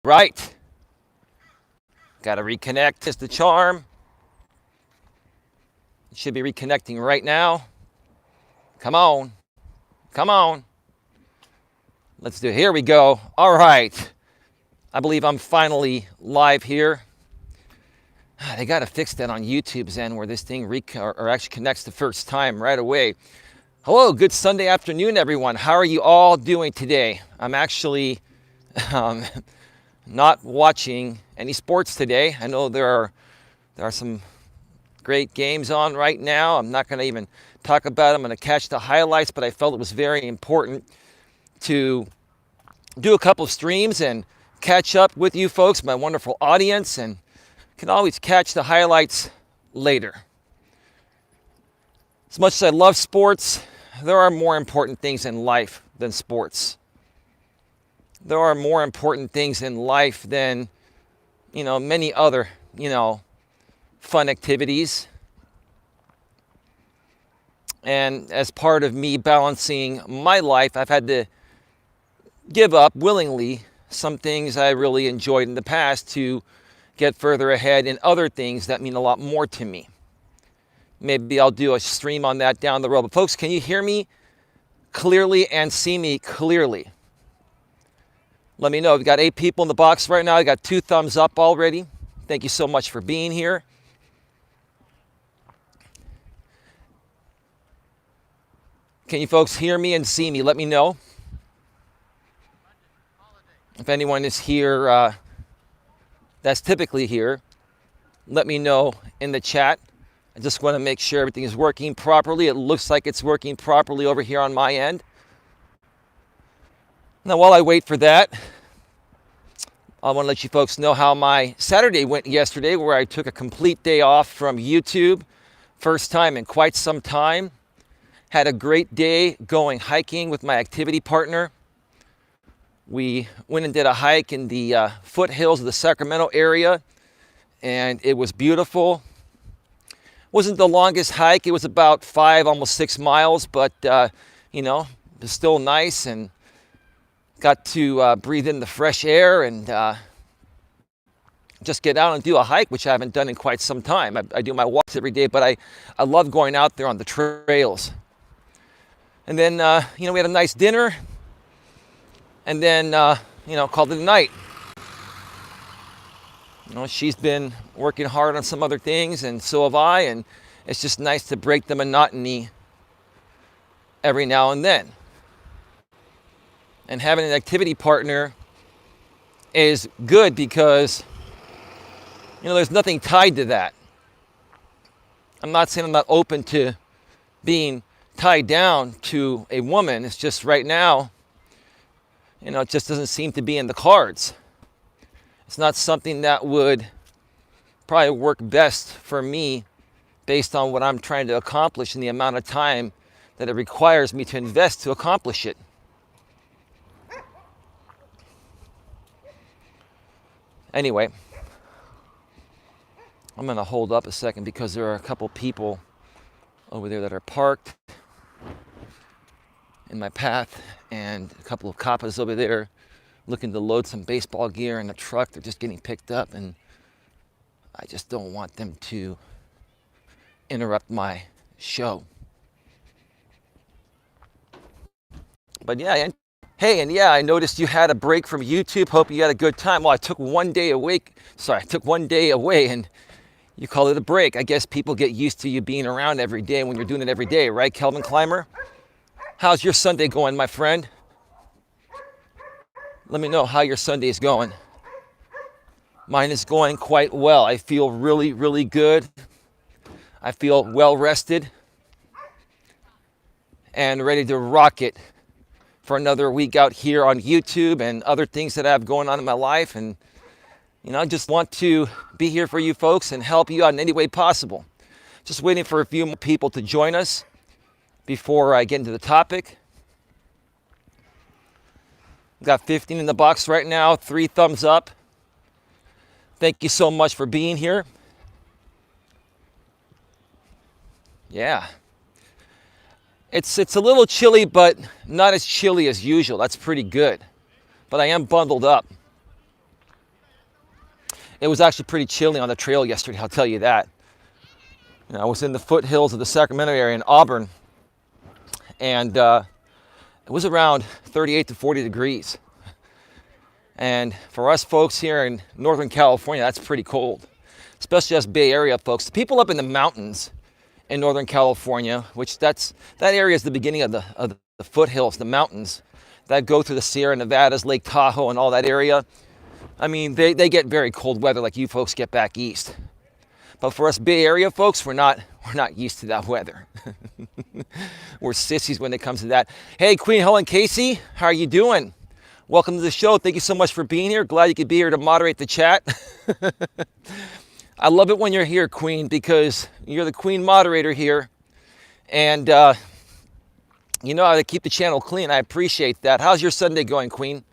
Right. Got to reconnect. Is the charm. It should be reconnecting right now. Come on. Come on. Let's do it. Here we go. All right. I believe I'm finally live here. They got to fix that on YouTube's end where this thing or actually connects the first time right away. Hello, good Sunday afternoon, everyone. How are you all doing today? I'm actually not watching any sports today. I know there are some great games on right now. I'm not going to even talk about them. I'm going to catch the highlights, but I felt it was very important to do a couple of streams and catch up with you folks, my wonderful audience, and can always catch the highlights later. As much as I love sports, there are more important things in life than sports. There are more important things in life than, many other, fun activities. And as part of me balancing my life, I've had to give up willingly some things I really enjoyed in the past to get further ahead in other things that mean a lot more to me. Maybe I'll do a stream on that down the road. But folks, can you hear me clearly and see me clearly? Let me know. We've got 8 people in the box right now. I got 2 thumbs up already. Thank you so much for being here. Can you folks hear me and see me? Let me know. If anyone is here, that's typically here, let me know in the chat. I just want to make sure everything is working properly. It looks like it's working properly over here on my end. Now, while I wait for that, I want to let you folks know how my Saturday went yesterday, where I took a complete day off from YouTube. First time in quite some time. Had a great day going hiking with my activity partner. We went and did a hike in the foothills of the Sacramento area, and it was beautiful. Wasn't the longest hike. It was about 5, almost 6 miles, but, it was still nice, and got to breathe in the fresh air and just get out and do a hike, which I haven't done in quite some time. I do my walks every day, but I love going out there on the trails. And then, we had a nice dinner. And then, called it a night. She's been working hard on some other things, and so have I, and it's just nice to break the monotony every now and then. And having an activity partner is good because, there's nothing tied to that. I'm not saying I'm not open to being tied down to a woman. It's just right now, it just doesn't seem to be in the cards. It's not something that would probably work best for me based on what I'm trying to accomplish and the amount of time that it requires me to invest to accomplish it. Anyway, I'm going to hold up a second because there are a couple people over there that are parked in my path, and a couple of coppers over there looking to load some baseball gear in a truck. They're just getting picked up, and I just don't want them to interrupt my show. But yeah, I noticed you had a break from YouTube. Hope you had a good time. Well, I took one day away, and you call it a break. I guess people get used to you being around every day when you're doing it every day, right, Kelvin Clymer? How's your Sunday going, my friend? Let me know how your Sunday is going. Mine is going quite well. I feel really, really good. I feel well rested and ready to rock it for another week out here on YouTube and other things that I have going on in my life. And, I just want to be here for you folks and help you out in any way possible. Just waiting for a few more people to join us before I get into the topic. Got 15 in the box right now, 3 thumbs up. Thank you so much for being here. Yeah. It's a little chilly, but not as chilly as usual. That's pretty good. But I am bundled up. It was actually pretty chilly on the trail yesterday, I'll tell you that. You know, I was in the foothills of the Sacramento area in Auburn, and it was around 38 to 40 degrees. And for us folks here in Northern California, that's pretty cold, especially us Bay Area folks. The people up in the mountains in Northern California, which that area is the beginning of the foothills, the mountains that go through the Sierra Nevadas, Lake Tahoe, and all that area. I mean, they get very cold weather like you folks get back east. But for us Bay Area folks, we're not used to that weather. We're sissies when it comes to that. Hey, Queen Helen Casey, how are you doing? Welcome to the show. Thank you so much for being here. Glad you could be here to moderate the chat. I love it when you're here, Queen, because you're the Queen moderator here. And you know how to keep the channel clean. I appreciate that. How's your Sunday going, Queen?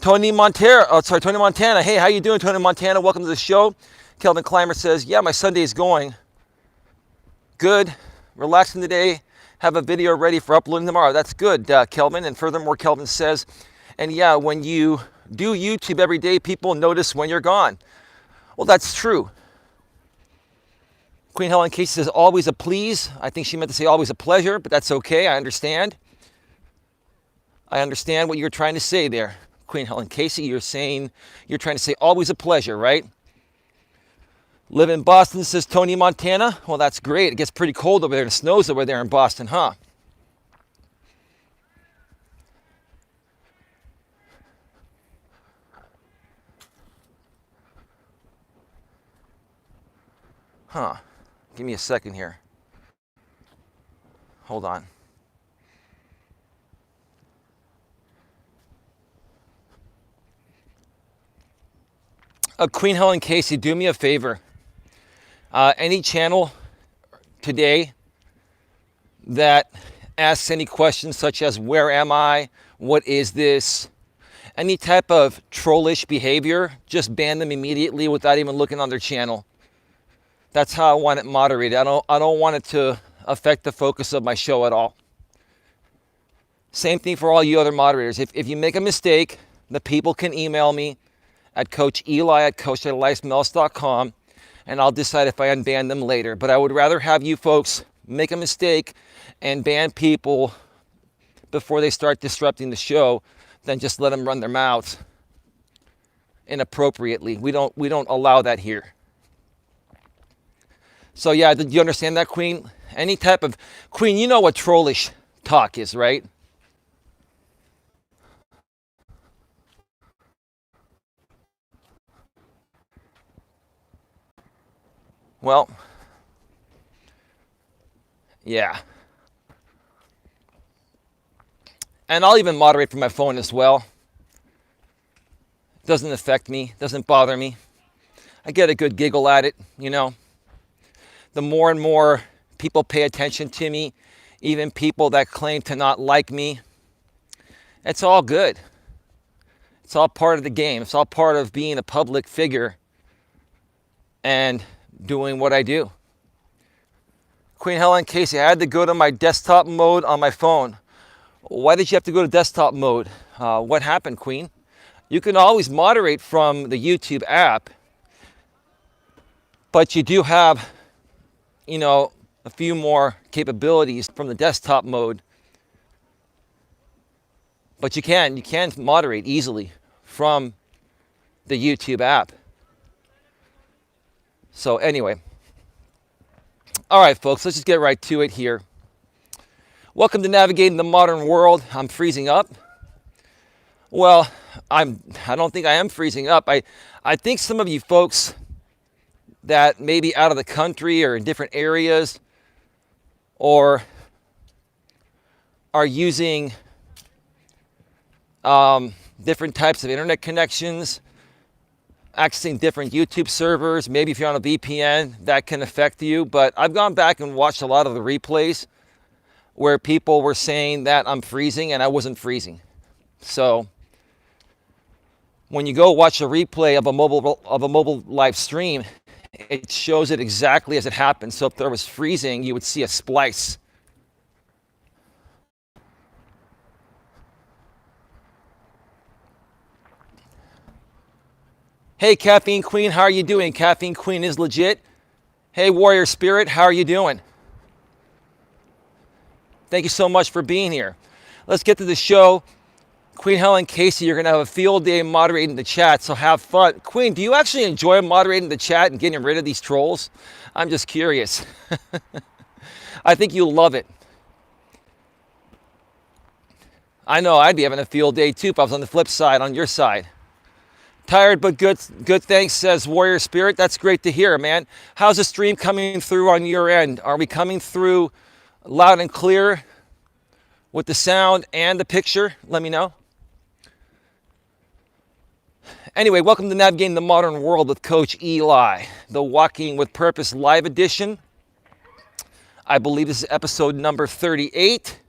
Tony Montana. Hey, how you doing, Tony Montana? Welcome to the show. Kelvin Clymer says, yeah, my Sunday is going good. Relaxing today. Have a video ready for uploading tomorrow. That's good, Kelvin. And furthermore, Kelvin says, and yeah, when you do YouTube every day, people notice when you're gone. Well, that's true. Queen Helen Casey says, always a please. I think she meant to say always a pleasure, but that's okay. I understand. I understand what you're trying to say there. Queen Helen Casey, you're trying to say always a pleasure, right? Live in Boston, says Tony Montana. Well, that's great. It gets pretty cold over there. It snows over there in Boston, huh? Huh. Give me a second here. Hold on. Queen Helen Casey, do me a favor. Any channel today that asks any questions such as where am I, what is this, any type of trollish behavior, just ban them immediately without even looking on their channel. That's how I want it moderated. I don't want it to affect the focus of my show at all. Same thing for all you other moderators. If you make a mistake, the people can email me at coacheli@coacheli.com, and I'll decide if I unban them later. But I would rather have you folks make a mistake and ban people before they start disrupting the show than just let them run their mouths inappropriately. We don't allow that here. So yeah, do you understand that, Queen? Any type of Queen, you know what trollish talk is, right? Well, yeah. And I'll even moderate from my phone as well. Doesn't affect me, doesn't bother me. I get a good giggle at it, you know. The more and more people pay attention to me, even people that claim to not like me, it's all good. It's all part of the game. It's all part of being a public figure and doing what I do. Queen Helen Casey, I had to go to my desktop mode on my phone. Why did you have to go to desktop mode? What happened, Queen? You can always moderate from the YouTube app, but you do have, you know, a few more capabilities from the desktop mode. But you can moderate easily from the YouTube app. So anyway, all right, folks, let's just get right to it here. Welcome to Navigating the Modern World. I'm freezing up. Well, I don't think I am freezing up. I think some of you folks that may be out of the country or in different areas or are using different types of internet connections, accessing different YouTube servers, maybe if you're on a VPN, that can affect you. But I've gone back and watched a lot of the replays where people were saying that I'm freezing and I wasn't freezing. So when you go watch a replay of a mobile live stream, it shows it exactly as it happened. So if there was freezing, you would see a splice. Hey, Caffeine Queen, how are you doing? Caffeine Queen is legit. Hey, Warrior Spirit, how are you doing? Thank you so much for being here. Let's get to the show. Queen Helen Casey, you're going to have a field day moderating the chat, so have fun. Queen, do you actually enjoy moderating the chat and getting rid of these trolls? I'm just curious. I think you'll love it. I know I'd be having a field day too if I was on the flip side, on your side. Tired but good thanks, says Warrior Spirit. That's great to hear, man. How's the stream coming through on your end? Are we coming through loud and clear with the sound and the picture? Let me know. Anyway, welcome to Navigating the Modern World with Coach Eli, the Walking with Purpose live edition. I believe this is episode number 38.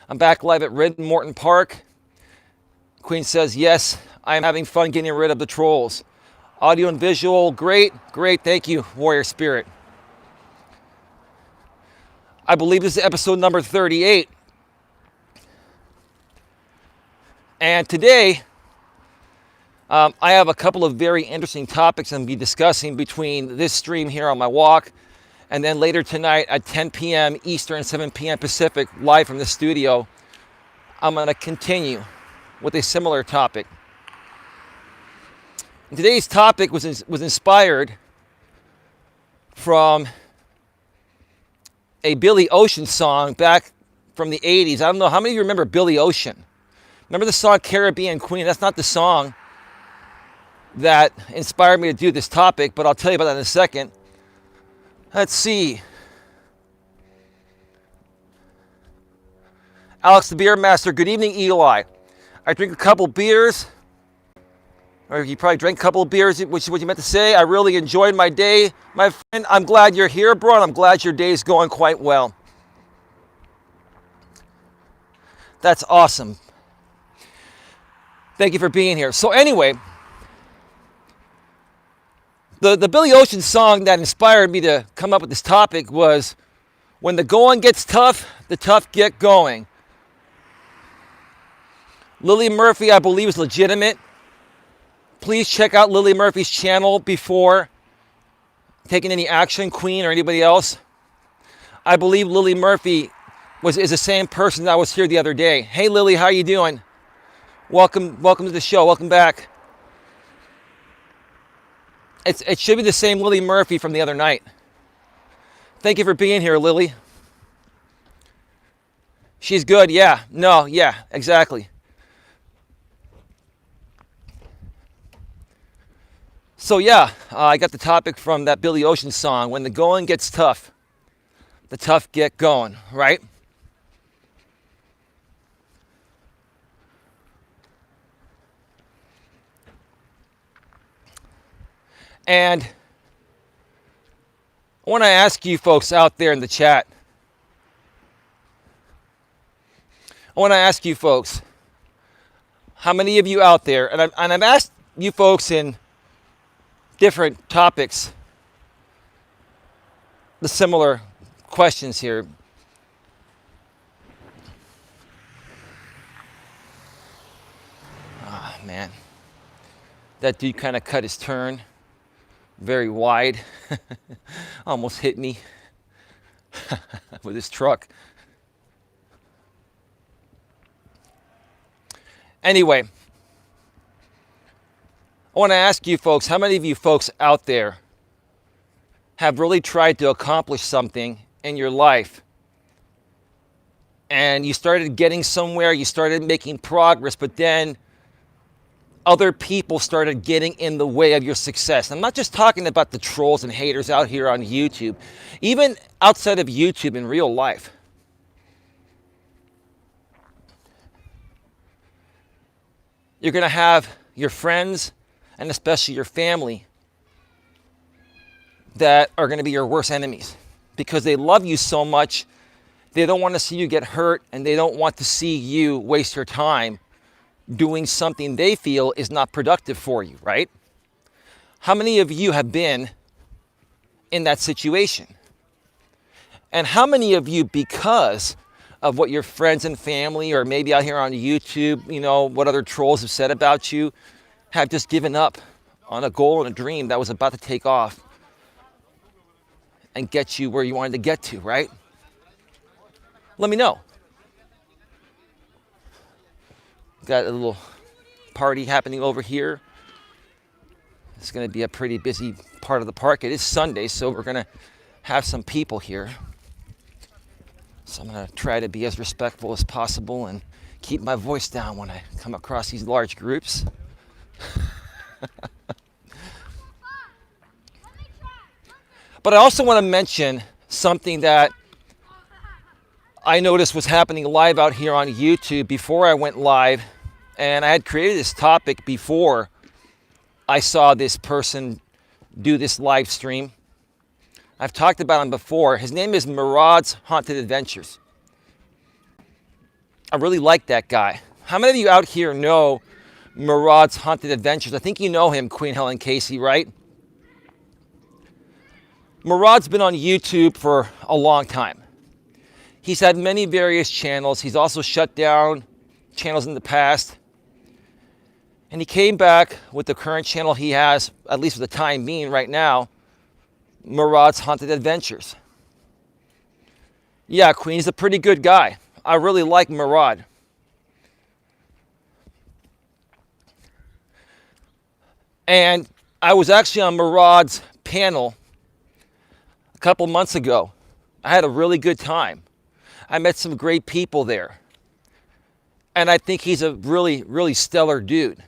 I'm back live at Red Morton Park. Queen says, yes, I am having fun getting rid of the trolls. Audio and visual, great. Thank you, Warrior Spirit. I believe this is episode number 38. And today, I have a couple of very interesting topics I'm going to be discussing between this stream here on my walk and then later tonight at 10 p.m. Eastern, 7 p.m. Pacific, live from the studio. I'm going to continue with a similar topic. And today's topic was inspired from a Billy Ocean song back from the 80s. I don't know how many of you remember Billy Ocean. Remember the song Caribbean Queen? That's not the song that inspired me to do this topic, but I'll tell you about that in a second. Let's see. Alex the Beer Master, good evening, Eli. I drink a couple beers, or you probably drank a couple of beers, which is what you meant to say. I really enjoyed my day, my friend. I'm glad you're here, bro, and I'm glad your day is going quite well. That's awesome. Thank you for being here. So anyway, the Billy Ocean song that inspired me to come up with this topic was, when the going gets tough, the tough get going. Lily Murphy, I believe, is legitimate. Please check out Lily Murphy's channel before taking any action, Queen or anybody else. I believe Lily Murphy is the same person that was here the other day. Hey Lily, how you doing? Welcome to the show. Welcome back. It should be the same Lily Murphy from the other night. Thank you for being here, Lily. She's good, yeah. No, yeah, exactly. So yeah, I got the topic from that Billy Ocean song, when the going gets tough, the tough get going, right? And I want to ask you folks out there in the chat, how many of you out there, and I've asked you folks in different topics the similar questions here. Ah, man. That dude kind of cut his turn very wide. Almost hit me with his truck. Anyway, I want to ask you folks, how many of you folks out there have really tried to accomplish something in your life and you started getting somewhere, you started making progress, but then other people started getting in the way of your success? I'm not just talking about the trolls and haters out here on YouTube, even outside of YouTube in real life. You're going to have your friends and especially your family that are going to be your worst enemies because they love you so much. They don't want to see you get hurt, and they don't want to see you waste your time doing something they feel is not productive for you, right? How many of you have been in that situation? And how many of you, because of what your friends and family, or maybe out here on YouTube, you know, what other trolls have said about you, have just given up on a goal and a dream that was about to take off and get you where you wanted to get to, right? Let me know. Got a little party happening over here. It's going to be a pretty busy part of the park. It is Sunday, so we're going to have some people here. So I'm going to try to be as respectful as possible and keep my voice down when I come across these large groups. But I also want to mention something that I noticed was happening live out here on YouTube before I went live. And I had created this topic before I saw this person do this live stream. I've talked about him before. His name is Murad's Haunted Adventures. I really like that guy. How many of you out here know Murad's Haunted Adventures? I think you know him, Queen Helen Casey, right? Murad's been on YouTube for a long time. He's had many various channels. He's also shut down channels in the past. And he came back with the current channel he has, at least for the time being right now, Murad's Haunted Adventures. Yeah, Queen, he's a pretty good guy. I really like Murad. And I was actually on Murad's panel a couple months ago. I had a really good time. I met some great people there. And I think he's a really, really stellar dude.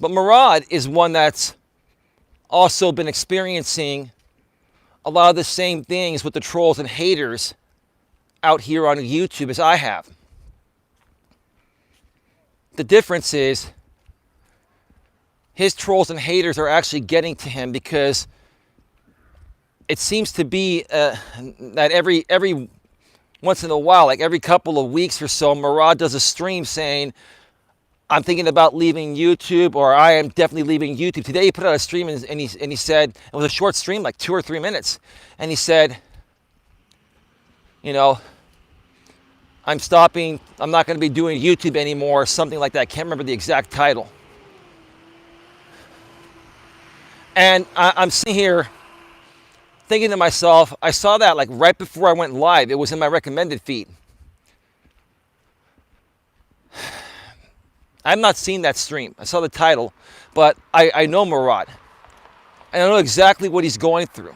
But Murad is one that's also been experiencing a lot of the same things with the trolls and haters out here on YouTube as I have. The difference is his trolls and haters are actually getting to him because it seems to be that every once in a while, like every couple of weeks or so, Murad does a stream saying, I'm thinking about leaving YouTube, or I am definitely leaving YouTube. Today he put out a stream and he said, it was a short stream, like 2 or 3 minutes. And he said, you know, I'm stopping, I'm not going to be doing YouTube anymore, something like that. I can't remember the exact title. And I'm sitting here thinking to myself, I saw that like right before I went live. It was in my recommended feed. I've not seen that stream. I saw the title, but I know Murad. And I know exactly what he's going through.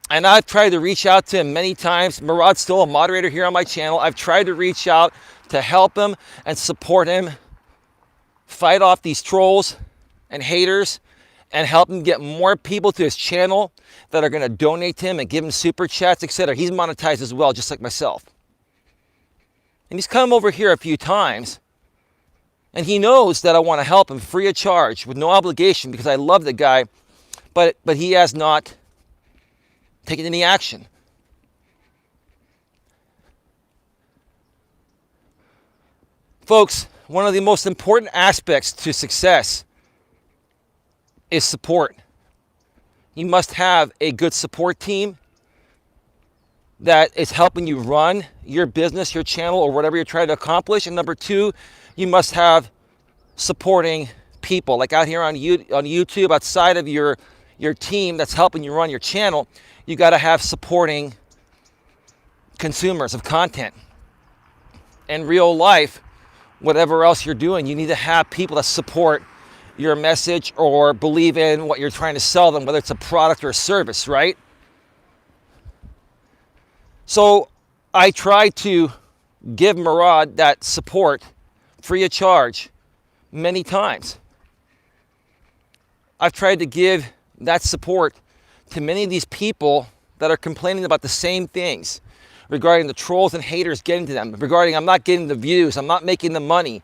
And I've tried to reach out to him many times. Murad's still a moderator here on my channel. I've tried to reach out to help him and support him, fight off these trolls and haters, and help him get more people to his channel that are going to donate to him and give him super chats, etc. He's monetized as well, just like myself. And he's come over here a few times, and he knows that I want to help him free of charge with no obligation because I love the guy, but he has not taken any action. Folks, one of the most important aspects to success is support. You must have a good support team that is helping you run your business, your channel, or whatever you're trying to accomplish. And number 2, you must have supporting people. Like out here on YouTube, outside of your team that's helping you run your channel, you got to have supporting consumers of content. In real life, whatever else you're doing, you need to have people that support your message or believe in what you're trying to sell them, whether it's a product or a service, right? So I try to give Murad that support free of charge many times. I've tried to give that support to many of these people that are complaining about the same things regarding the trolls and haters getting to them, regarding I'm not getting the views, I'm not making the money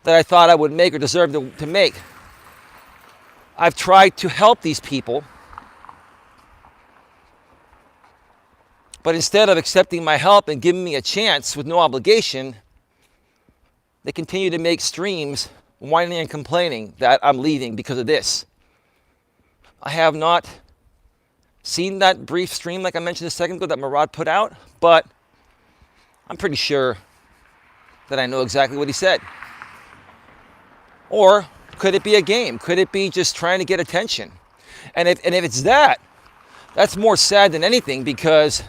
that I thought I would make or deserve to make. I've tried to help these people, but instead of accepting my help and giving me a chance with no obligation, they continue to make streams whining and complaining that I'm leaving because of this. I have not seen that brief stream, like I mentioned a second ago, that Murad put out, but I'm pretty sure that I know exactly what he said. Or could it be a game? Could it be just trying to get attention? And if it's that, that's more sad than anything, because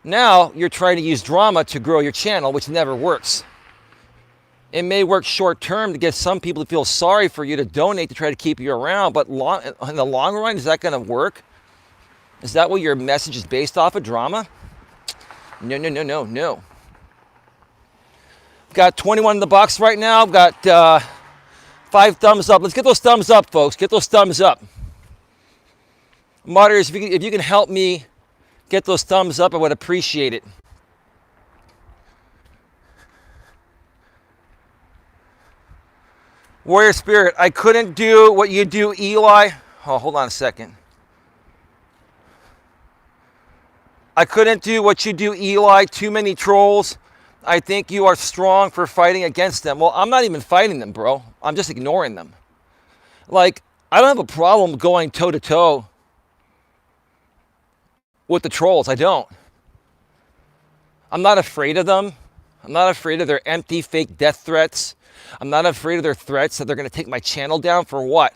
now you're trying to use drama to grow your channel, which never works. It may work short term to get some people to feel sorry for you to donate to try to keep you around, but in the long run, is that going to work? Is that what your message is based off of, drama? No, no, no, no, no. Got 21 in the box right now. Got 5 thumbs up. Let's get those thumbs up, folks. Get those thumbs up. Moderators, if you can help me get those thumbs up, I would appreciate it. Warrior Spirit, I couldn't do what you do, Eli. Oh, hold on a second. I couldn't do what you do, Eli. Too many trolls. I think you are strong for fighting against them. Well, I'm not even fighting them, bro. I'm just ignoring them. Like, I don't have a problem going toe-to-toe with the trolls. I don't. I'm not afraid of them. I'm not afraid of their empty, fake death threats. I'm not afraid of their threats that they're going to take my channel down for what?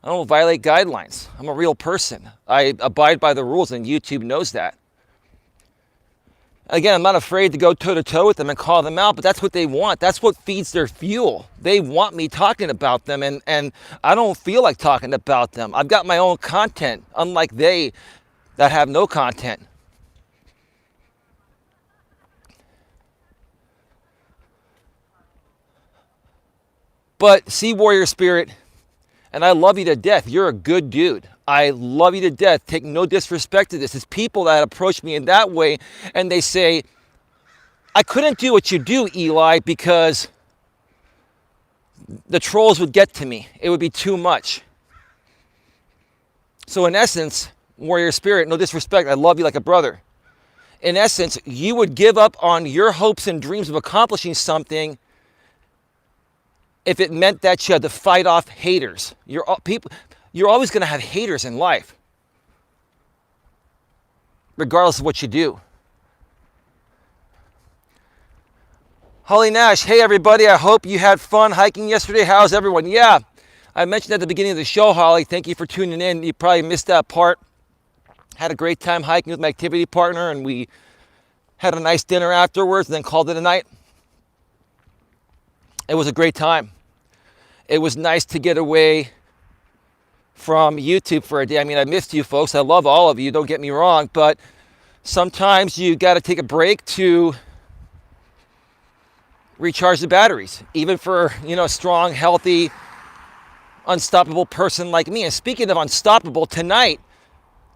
I don't violate guidelines. I'm a real person. I abide by the rules, and YouTube knows that. Again, I'm not afraid to go toe-to-toe with them and call them out, but that's what they want. That's what feeds their fuel. They want me talking about them, and I don't feel like talking about them. I've got my own content, unlike they that have no content. But see, Warrior Spirit, and I love you to death. You're a good dude. I love you to death. Take no disrespect to this. It's people that approach me in that way, and they say, I couldn't do what you do, Eli, because the trolls would get to me. It would be too much. So in essence, Warrior Spirit, no disrespect, I love you like a brother. In essence, you would give up on your hopes and dreams of accomplishing something if it meant that you had to fight off haters. You're always going to have haters in life, regardless of what you do. Holly Nash, hey everybody, I hope you had fun hiking yesterday. How's everyone? Yeah, I mentioned at the beginning of the show, Holly, thank you for tuning in. You probably missed that part. Had a great time hiking with my activity partner, and we had a nice dinner afterwards and then called it a night. It was a great time. It was nice to get away from YouTube for a day. I mean, I missed you folks. I love all of you, don't get me wrong, but sometimes you got to take a break to recharge the batteries, even for, a strong, healthy, unstoppable person like me. And speaking of unstoppable,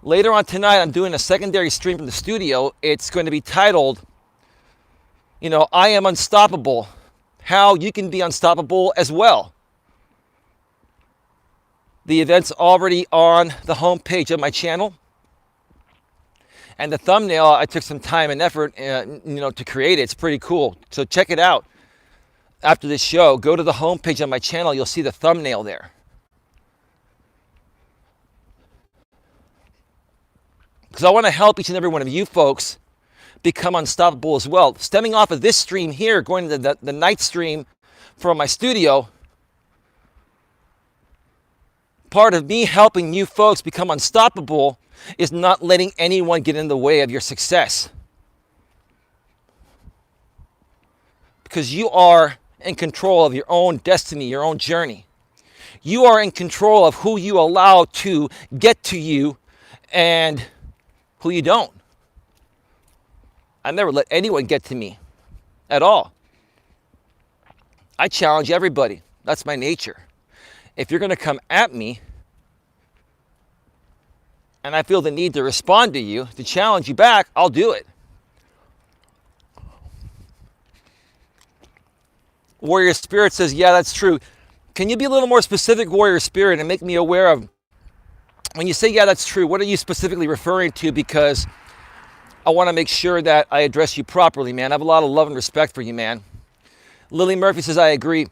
later on tonight, I'm doing a secondary stream from the studio. It's going to be titled, I Am Unstoppable. How you can be unstoppable as well. The event's already on the homepage of my channel. And the thumbnail, I took some time and effort, to create it. It's pretty cool. So check it out. After this show, go to the homepage of my channel. You'll see the thumbnail there. Because I want to help each and every one of you folks become unstoppable as well. Stemming off of this stream here, going to the night stream from my studio, part of me helping you folks become unstoppable is not letting anyone get in the way of your success. Because you are in control of your own destiny, your own journey. You are in control of who you allow to get to you and who you don't. I never let anyone get to me at all. I challenge everybody. That's my nature. If you're going to come at me and I feel the need to respond to you, to challenge you back, I'll do it. Warrior Spirit says, yeah, that's true. Can you be a little more specific, Warrior Spirit, and make me aware of, when you say, yeah, that's true, what are you specifically referring to? Because I want to make sure that I address you properly, man. I have a lot of love and respect for you, man. Lily Murphy says, I agree.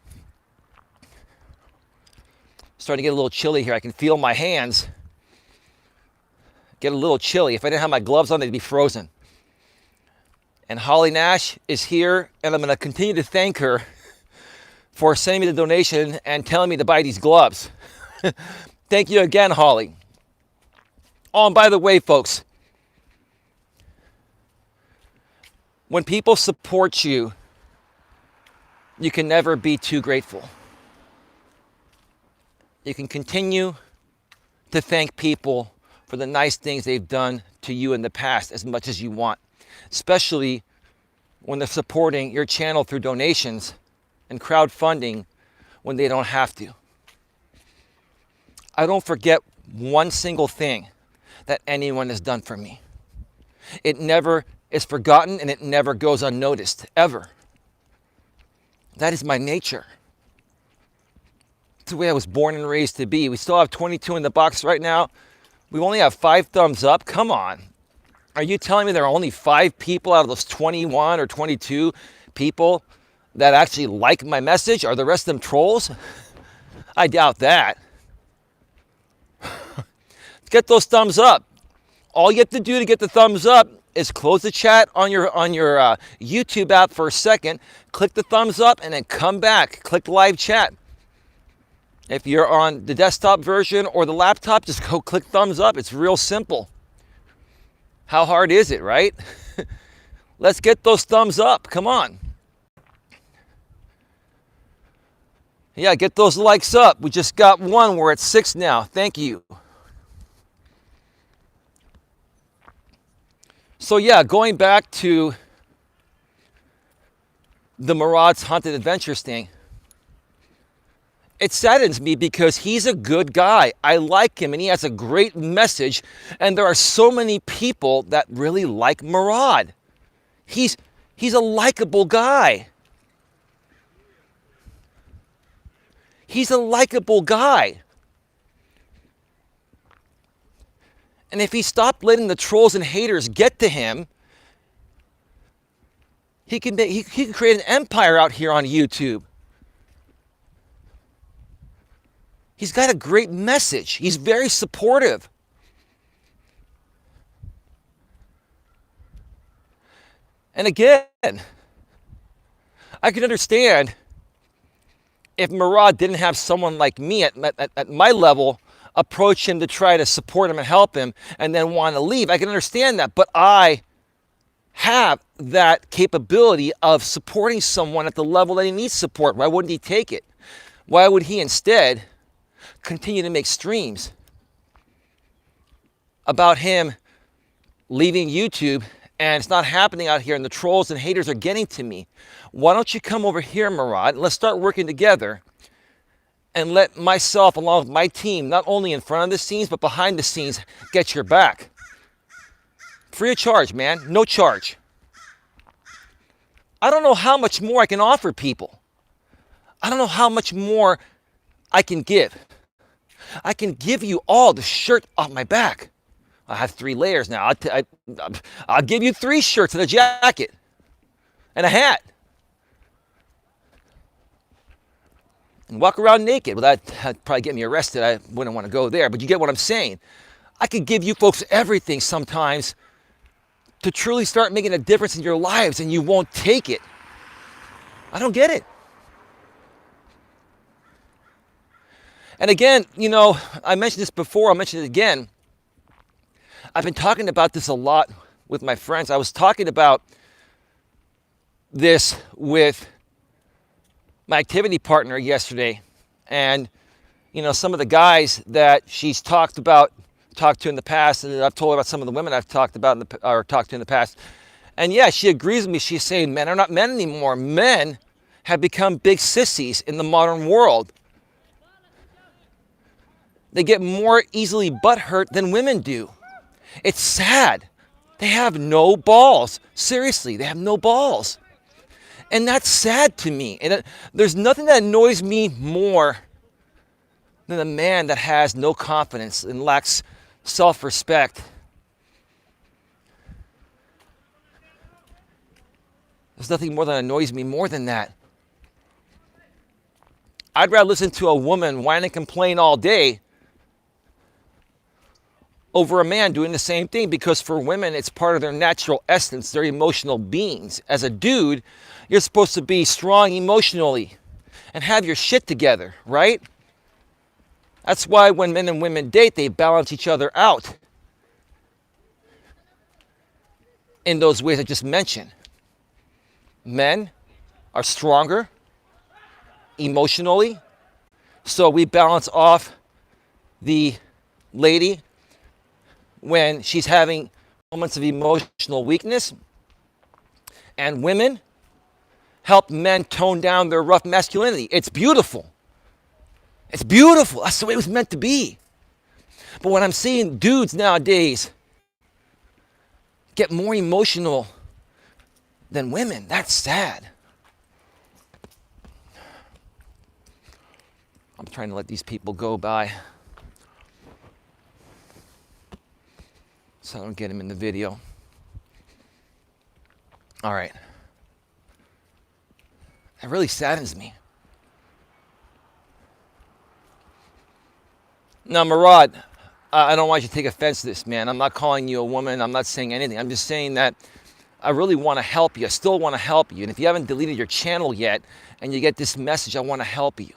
Starting to get a little chilly here. I can feel my hands get a little chilly. If I didn't have my gloves on, they'd be frozen. And Holly Nash is here, and I'm going to continue to thank her for sending me the donation and telling me to buy these gloves. Thank you again, Holly. Oh, and by the way, folks, when people support you, you can never be too grateful. You can continue to thank people for the nice things they've done to you in the past as much as you want, especially when they're supporting your channel through donations and crowdfunding when they don't have to. I don't forget one single thing that anyone has done for me. It never is forgotten and it never goes unnoticed, ever. That is my nature. It's the way I was born and raised to be. We still have 22 in the box right now. We only have 5 thumbs up. Come on. Are you telling me there are only 5 people out of those 21 or 22 people that actually like my message? Are the rest of them trolls? I doubt that. Get those thumbs up. All you have to do to get the thumbs up is close the chat on your YouTube app for a second, click the thumbs up, and then come back. Click live chat. If you're on the desktop version or the laptop, just go click thumbs up. It's real simple. How hard is it, right? Let's get those thumbs up. Come on. Yeah, get those likes up. We just got 1. We're at 6 now. Thank you. So yeah, going back to the Murad's Haunted Adventures thing, it saddens me because he's a good guy. I like him and he has a great message, and there are so many people that really like Murad. He's a likable guy. He's a likable guy. And if he stopped letting the trolls and haters get to him, he can create an empire out here on YouTube. He's got a great message. He's very supportive. And again, I can understand if Murad didn't have someone like me at my level approach him to try to support him and help him and then want to leave. I can understand that, but I have that capability of supporting someone at the level that he needs support. Why wouldn't he take it? Why would he instead continue to make streams about him leaving YouTube and it's not happening out here and the trolls and haters are getting to me? Why don't you come over here, Murad, and let's start working together and let myself, along with my team, not only in front of the scenes, but behind the scenes, get your back. Free of charge, man. No charge. I don't know how much more I can offer people. I don't know how much more I can give. I can give you all the shirt off my back. I have 3 layers now. I'll give you 3 shirts and a jacket and a hat. And walk around naked. Well, that'd probably get me arrested. I wouldn't want to go there, but you get what I'm saying. I could give you folks everything sometimes to truly start making a difference in your lives, and you won't take it. I don't get it. And again, you know, I mentioned this before, I'll mention it again. I've been talking about this a lot with my friends. I was talking about this with my activity partner yesterday, and you know, some of the guys that she's talked to in the past, and I've told her about some of the women I've talked to in the past. And yeah, she agrees with me. She's saying men are not men anymore. Men have become big sissies in the modern world. They get more easily butthurt than women do. It's sad. They have no balls. Seriously, they have no balls. And that's sad to me. And there's nothing that annoys me more than a man that has no confidence and lacks self-respect. There's nothing more that annoys me more than that. I'd rather listen to a woman whine and complain all day over a man doing the same thing, because for women, it's part of their natural essence. They're emotional beings. As a dude, you're supposed to be strong emotionally and have your shit together, right? That's why when men and women date, they balance each other out in those ways I just mentioned. Men are stronger emotionally, so we balance off the lady when she's having moments of emotional weakness, and women help men tone down their rough masculinity. It's beautiful. It's beautiful. That's the way it was meant to be. But when I'm seeing dudes nowadays get more emotional than women, that's sad. I'm trying to let these people go by so I don't get them in the video. All right. It really saddens me. Now, Murad, I don't want you to take offense to this, man. I'm not calling you a woman. I'm not saying anything. I'm just saying that I really want to help you. I still want to help you. And if you haven't deleted your channel yet and you get this message, I want to help you.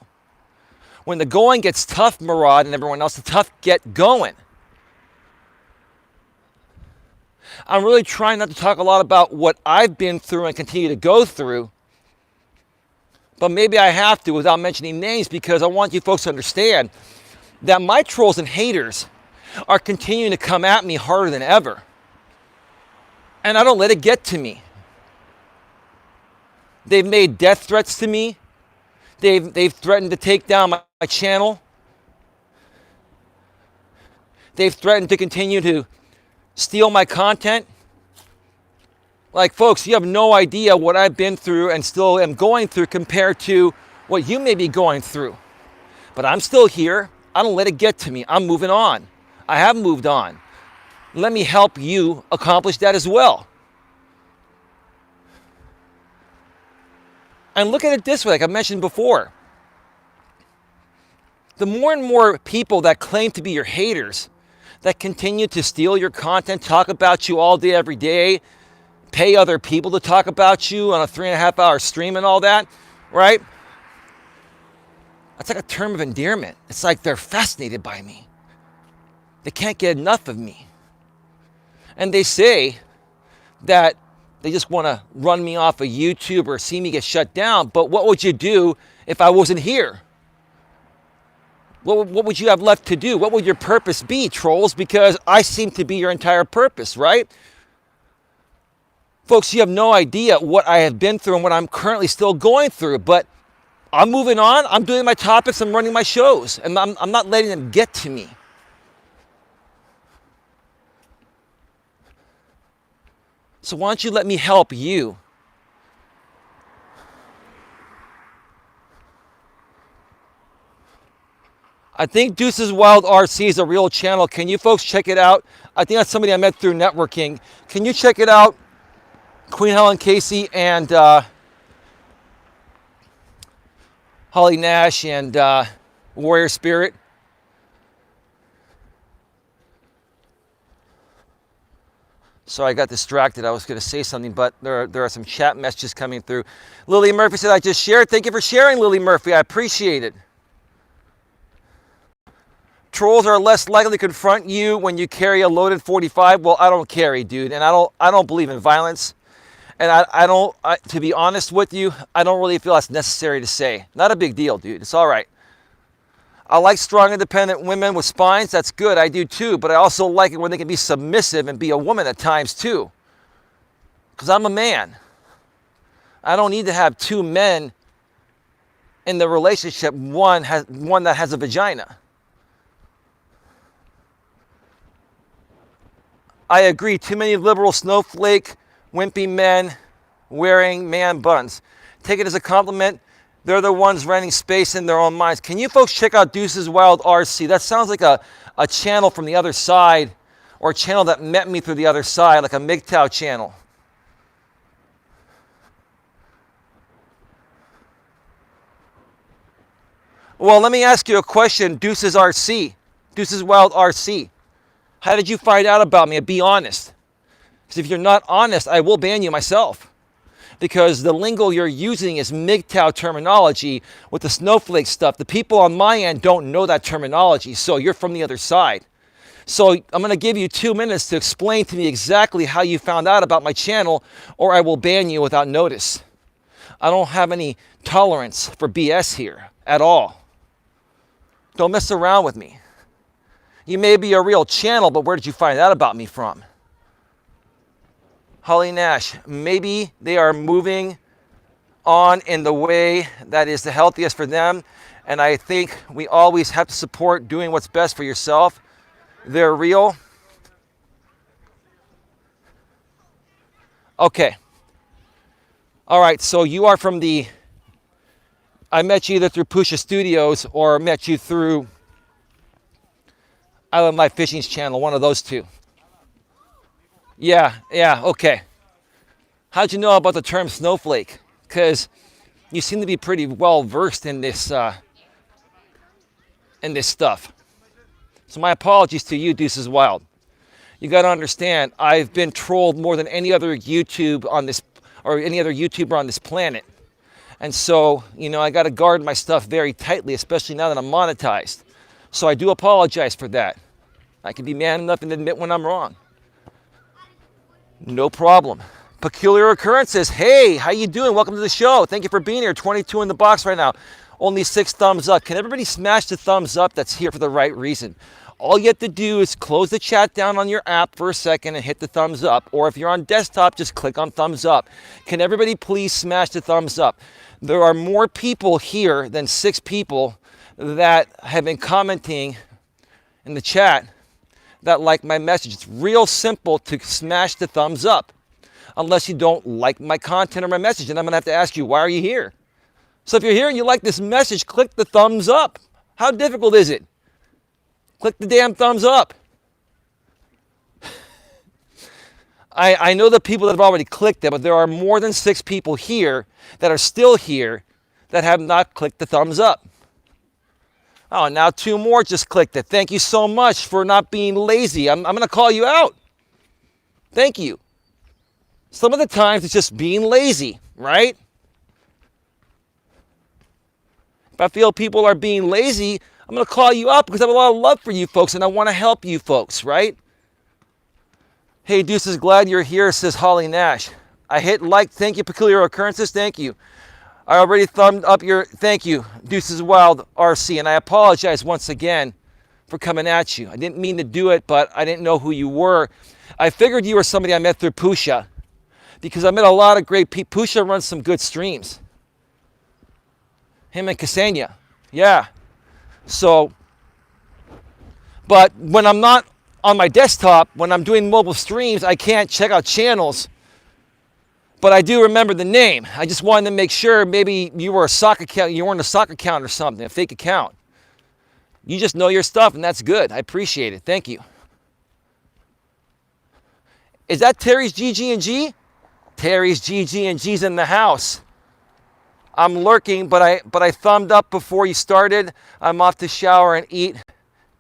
When the going gets tough, Murad, and everyone else, the tough get going. I'm really trying not to talk a lot about what I've been through and continue to go through. But maybe I have to without mentioning names, because I want you folks to understand that my trolls and haters are continuing to come at me harder than ever. And I don't let it get to me. They've made death threats to me. They've threatened to take down my channel. They've threatened to continue to steal my content. Like, folks, you have no idea what I've been through and still am going through compared to what you may be going through. But I'm still here. I don't let it get to me. I'm moving on. I have moved on. Let me help you accomplish that as well. And look at it this way, like I mentioned before. The more and more people that claim to be your haters, that continue to steal your content, talk about you all day, every day, pay other people to talk about you on a 3.5 hour stream and all that, right? That's like a term of endearment. It's like they're fascinated by me. They can't get enough of me. And they say that they just want to run me off of YouTube or see me get shut down. But what would you do if I wasn't here? What would you have left to do? What would your purpose be, trolls? Because I seem to be your entire purpose, right? Folks, you have no idea what I have been through and what I'm currently still going through. But I'm moving on. I'm doing my topics. I'm running my shows. And I'm not letting them get to me. So why don't you let me help you? I think Deuces Wild RC is a real channel. Can you folks check it out? I think that's somebody I met through networking. Can you check it out? Queen Helen Casey and Holly Nash and Warrior Spirit. Sorry, I got distracted. I was going to say something, but there are some chat messages coming through. Lily Murphy said, I just shared. Thank you for sharing, Lily Murphy. I appreciate it. Trolls are less likely to confront you when you carry a loaded 45. Well, I don't carry, dude, and I don't believe in violence. And to be honest with you, I don't really feel that's necessary to say. Not a big deal, dude. It's all right. I like strong, independent women with spines. That's good. I do too. But I also like it when they can be submissive and be a woman at times too. Because I'm a man. I don't need to have two men in the relationship, one that has a vagina. I agree. Too many liberal snowflake, wimpy men wearing man buns. Take it as a compliment. They're the ones renting space in their own minds. Can you folks check out Deuces Wild RC? That sounds like a channel from the other side, or a channel that met me through the other side, like a MGTOW channel. Well, let me ask you a question, Deuces RC, Deuces Wild RC. How did you find out about me? Be honest. Because if you're not honest, I will ban you myself. because the lingo you're using is MGTOW terminology with the snowflake stuff. The people on my end don't know that terminology, so you're from the other side. So I'm going to give you 2 minutes to explain to me exactly how you found out about my channel, or I will ban you without notice. I don't have any tolerance for BS here at all. Don't mess around with me. You may be a real channel, but where did you find out about me from? Holly Nash, maybe they are moving on in the way that is the healthiest for them, and I think we always have to support doing what's best for yourself. They're real. Okay. All right, so you are from the, I met you either through Pusha Studios or met you through Island Life Fishing's channel, one of those two. Yeah, okay. How'd you know about the term snowflake? Because you seem to be pretty well versed in this stuff. So my apologies to you, Deuces Wild. You got to understand, I've been trolled more than any other YouTube on this, or any other YouTuber on this planet. And so, you know, I got to guard my stuff very tightly, especially now that I'm monetized. So I do apologize for that. I can be man enough and admit when I'm wrong. No problem. Peculiar Occurrences. Hey, how you doing? Welcome to the show. Thank you for being here. 22 in the box right now. Only 6 thumbs up. Can everybody smash the thumbs up that's here for the right reason? All you have to do is close the chat down on your app for a second and hit the thumbs up. Or if you're on desktop, just click on thumbs up. Can everybody please smash the thumbs up? There are more people here than 6 people that have been commenting in the chat that like my message. It's real simple to smash the thumbs up. Unless you don't like my content or my message. And I'm going to have to ask you, why are you here? So if you're here and you like this message, click the thumbs up. How difficult is it? Click the damn thumbs up. I know the people that have already clicked it, but there are more than 6 people here that are still here that have not clicked the thumbs up. Oh, now 2 more just clicked it. Thank you so much for not being lazy. I'm going to call you out. Thank you. Some of the times it's just being lazy, right? If I feel people are being lazy, I'm going to call you up because I have a lot of love for you folks and I want to help you folks, right? Hey, Deuces, glad you're here, says Holly Nash. I hit like. Thank you, Peculiar Occurrences. Thank you. I already thumbed up your, thank you, Deuces Wild RC. And I apologize once again for coming at you. I didn't mean to do it, but I didn't know who you were. I figured you were somebody I met through Pusha. Because I met a lot of great people. Pusha runs some good streams. Him and Ksenia. Yeah. So, but when I'm not on my desktop, when I'm doing mobile streams, I can't check out channels. But I do remember the name. I just wanted to make sure maybe you were a sock account, you weren't a sock account or something, a fake account. You just know your stuff and that's good. I appreciate it. Thank you. Is that Terry's GG&G? Terry's GG&G's in the house. I'm lurking, but I thumbed up before you started. I'm off to shower and eat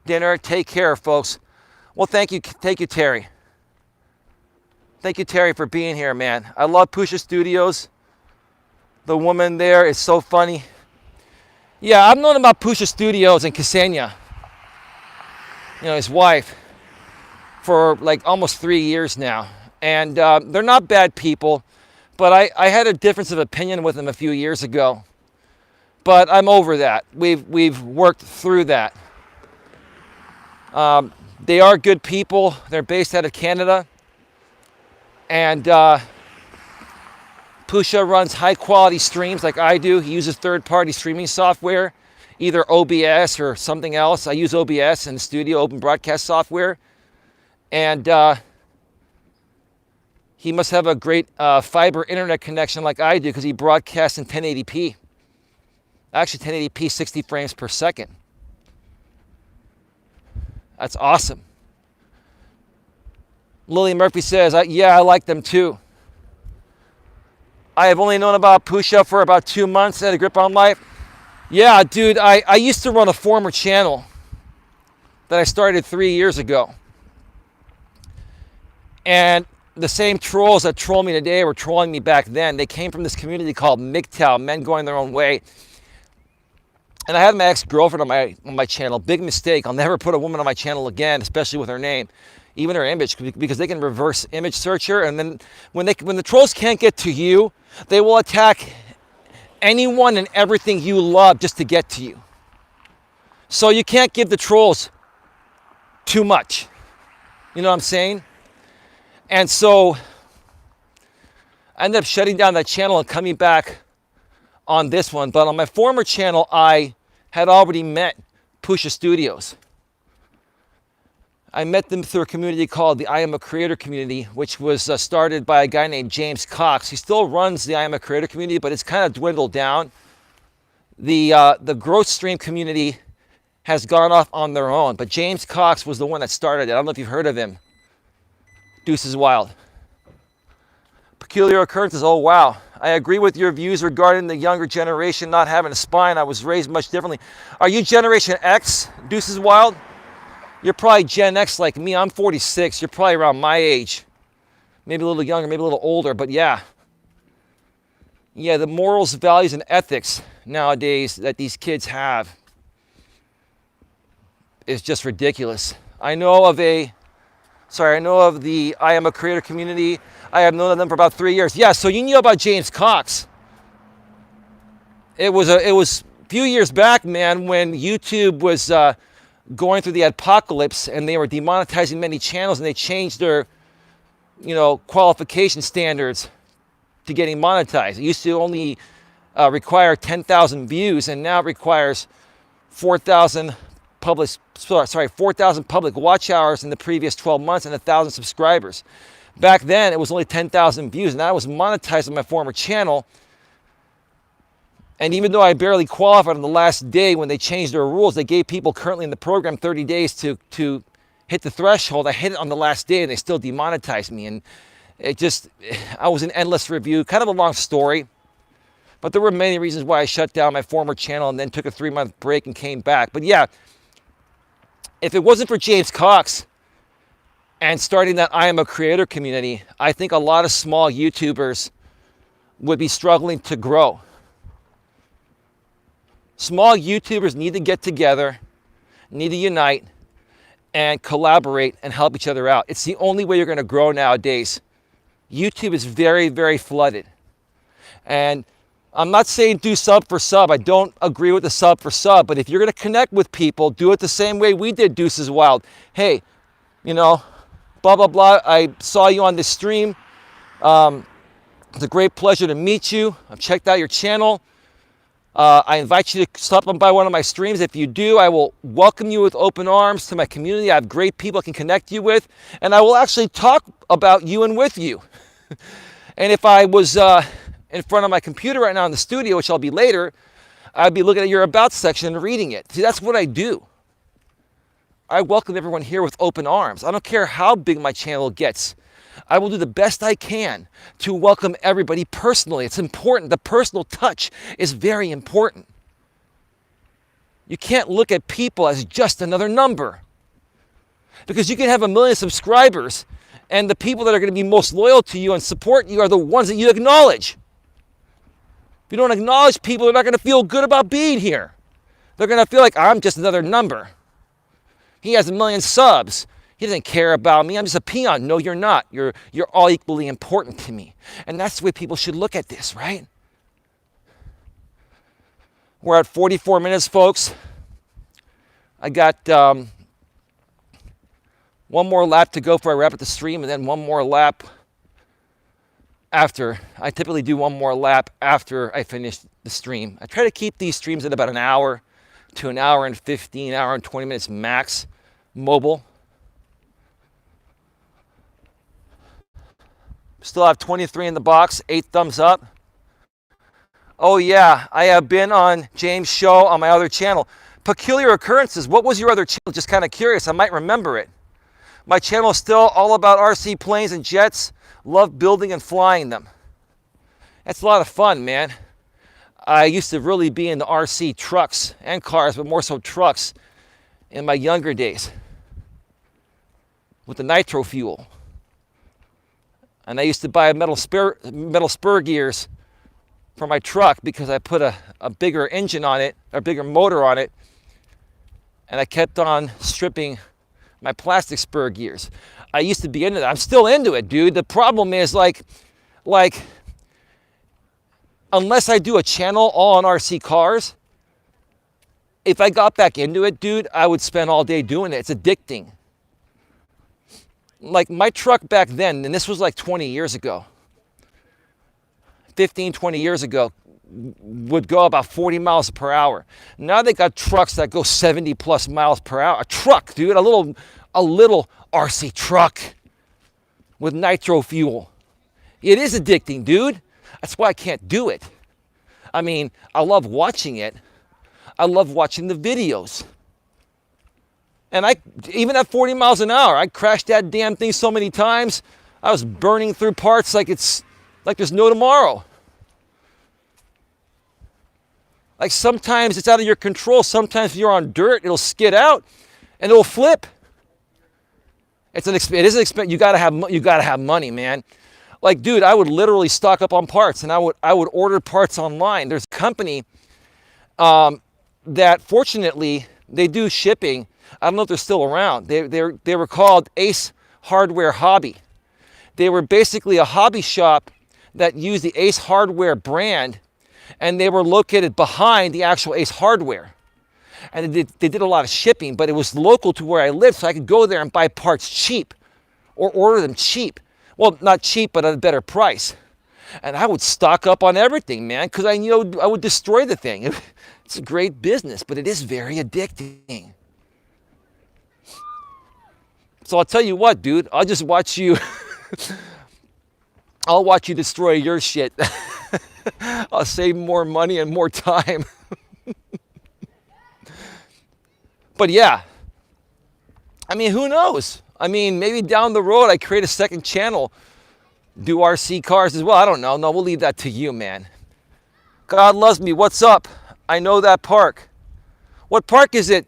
dinner. Take care, folks. Well, thank you, Terry. Thank you, Terry, for being here, man. I love Pusha Studios. The woman there is so funny. Yeah, I've known about Pusha Studios and Ksenia, you know, his wife, for like almost 3 years now. And they're not bad people, but I had a difference of opinion with them a few years ago. But I'm over that. We've worked through that. They are good people. They're based out of Canada. And Pusha runs high quality streams like I do. He uses third-party streaming software, either OBS or something else. I use OBS in the studio, open broadcast software. And he must have a great fiber internet connection like I do because he broadcasts in 1080p. Actually, 1080p, 60 frames per second. That's awesome. Lily Murphy says, yeah, I like them too. I have only known about Pusha for about 2 months at A Grip on Life. Yeah, dude, I used to run a former channel that I started 3 years ago. And the same trolls that troll me today were trolling me back then. They came from this community called MGTOW, men going their own way. And I had my ex-girlfriend on my channel. Big mistake. I'll never put a woman on my channel again, especially with her name, even her image, because they can reverse image search her. And then when the trolls can't get to you, they will attack anyone and everything you love just to get to you. So you can't give the trolls too much. You know what I'm saying? And so I ended up shutting down that channel and coming back on this one. But on my former channel, I had already met Pusha Studios. I met them through a community called the I Am a Creator community, which was started by a guy named James Cox. He still runs the I Am a Creator community, but it's kind of dwindled down. The growth stream community has gone off on their own, but James Cox was the one that started it. I don't know if you've heard of him. Deuces Wild. Peculiar occurrences. Oh, wow. I agree with your views regarding the younger generation not having a spine. I was raised much differently. Are you Generation X, Deuces Wild? You're probably Gen X like me. I'm 46. You're probably around my age. Maybe a little younger, maybe a little older, but yeah. Yeah, the morals, values, and ethics nowadays that these kids have is just ridiculous. I know of the I Am a Creator community. I have known of them for about 3 years. Yeah, so you knew about James Cox. It was a few years back, man, when YouTube was going through the apocalypse and they were demonetizing many channels, and they changed their, qualification standards to getting monetized. It used to only require 10,000 views, and now it requires 4,000 public watch hours in the previous 12 months and 1,000 subscribers. Back then, it was only 10,000 views, and I was monetized on my former channel. And even though I barely qualified on the last day when they changed their rules, they gave people currently in the program 30 days to hit the threshold. I hit it on the last day, and they still demonetized me. And I was an endless review, kind of a long story. But there were many reasons why I shut down my former channel and then took a 3-month break and came back. But yeah, if it wasn't for James Cox and starting that I Am a Creator community, I think a lot of small YouTubers would be struggling to grow. Small YouTubers need to get together, need to unite, and collaborate and help each other out. It's the only way you're going to grow nowadays. YouTube is very, very flooded. And I'm not saying do sub for sub. I don't agree with the sub for sub. But if you're going to connect with people, do it the same way we did Deuces Wild. Hey, blah, blah, blah. I saw you on this stream. It's a great pleasure to meet you. I've checked out your channel. I invite you to stop by one of my streams. If you do, I will welcome you with open arms to my community. I have great people I can connect you with. And I will actually talk about you and with you. And if I was in front of my computer right now in the studio, which I'll be later, I'd be looking at your About section and reading it. See, that's what I do. I welcome everyone here with open arms. I don't care how big my channel gets. I will do the best I can to welcome everybody personally. It's important. The personal touch is very important. You can't look at people as just another number. Because you can have 1 million subscribers, and the people that are going to be most loyal to you and support you are the ones that you acknowledge. If you don't acknowledge people, they're not going to feel good about being here. They're going to feel like, I'm just another number. He has 1 million subs. He doesn't care about me. I'm just a peon. No, you're not. You're all equally important to me. And that's the way people should look at this, right? We're at 44 minutes, folks. I got one more lap to go before I wrap up the stream, and then one more lap after. I typically do one more lap after I finish the stream. I try to keep these streams at about an hour to an hour and 15, hour and 20 minutes max mobile. Still have 23 in the box, 8 thumbs up. Oh yeah, I have been on James' show on my other channel. Peculiar Occurrences, what was your other channel? Just kind of curious, I might remember it. My channel is still all about RC planes and jets. Love building and flying them. That's a lot of fun, man. I used to really be in the RC trucks and cars, but more so trucks in my younger days with the nitro fuel. And I used to buy metal spur gears for my truck because I put a bigger engine on it, a bigger motor on it, and I kept on stripping my plastic spur gears. I used to be into that. I'm still into it, dude. The problem is like unless I do a channel all on RC cars, if I got back into it, dude, I would spend all day doing it. It's addicting. Like my truck back then, and this was like 20 years ago, 15, 20 years ago, would go about 40 miles per hour. Now they got trucks that go 70 plus miles per hour. A truck, dude, a little RC truck with nitro fuel. It is addicting, dude. That's why I can't do it. I mean, I love watching it. I love watching the videos. And even at 40 miles an hour, I crashed that damn thing so many times. I was burning through parts like there's no tomorrow. Like sometimes it's out of your control. Sometimes if you're on dirt, it'll skid out and it'll flip. It is an expense. You gotta have money, man. Like, dude, I would literally stock up on parts, and I would order parts online. There's a company that, fortunately, they do shipping. I don't know if they're still around. They were called Ace Hardware Hobby. They were basically a hobby shop that used the Ace Hardware brand, and they were located behind the actual Ace Hardware. And they did a lot of shipping, but it was local to where I lived, so I could go there and buy parts cheap or order them cheap. Well, not cheap, but at a better price. And I would stock up on everything, man, because I knew I would destroy the thing. It's a great business, but it is very addicting. So I'll tell you what, dude, I'll just watch you. I'll watch you destroy your shit. I'll save more money and more time. But yeah, I mean, who knows? I mean, maybe down the road I create a second channel, do RC cars as well. I don't know. No, we'll leave that to you, man. God loves me. What's up? I know that park. What park is it?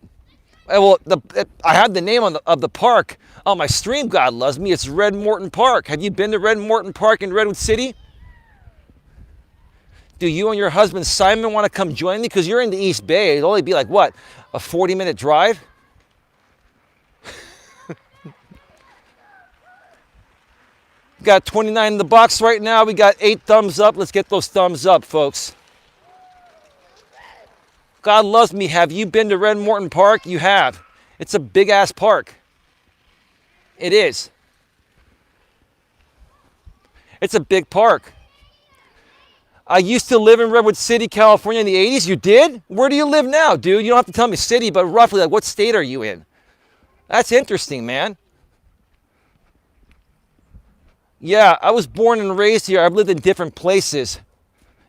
Well, I have the name of the park on my stream. God loves me. It's Red Morton Park. Have you been to Red Morton Park in Redwood City? Do you and your husband Simon want to come join me? Because you're in the East Bay. It'd only be like, what, a 40-minute drive? Got 29 in the box right now. We got 8 thumbs up. Let's get those thumbs up, folks. God loves me. Have you been to Red Morton Park? You have. It's a big-ass park. It is. It's a big park. I used to live in Redwood City, California in the 80s. You did? Where do you live now, dude? You don't have to tell me city, but roughly, like, what state are you in? That's interesting, man. Yeah, I was born and raised here. I've lived in different places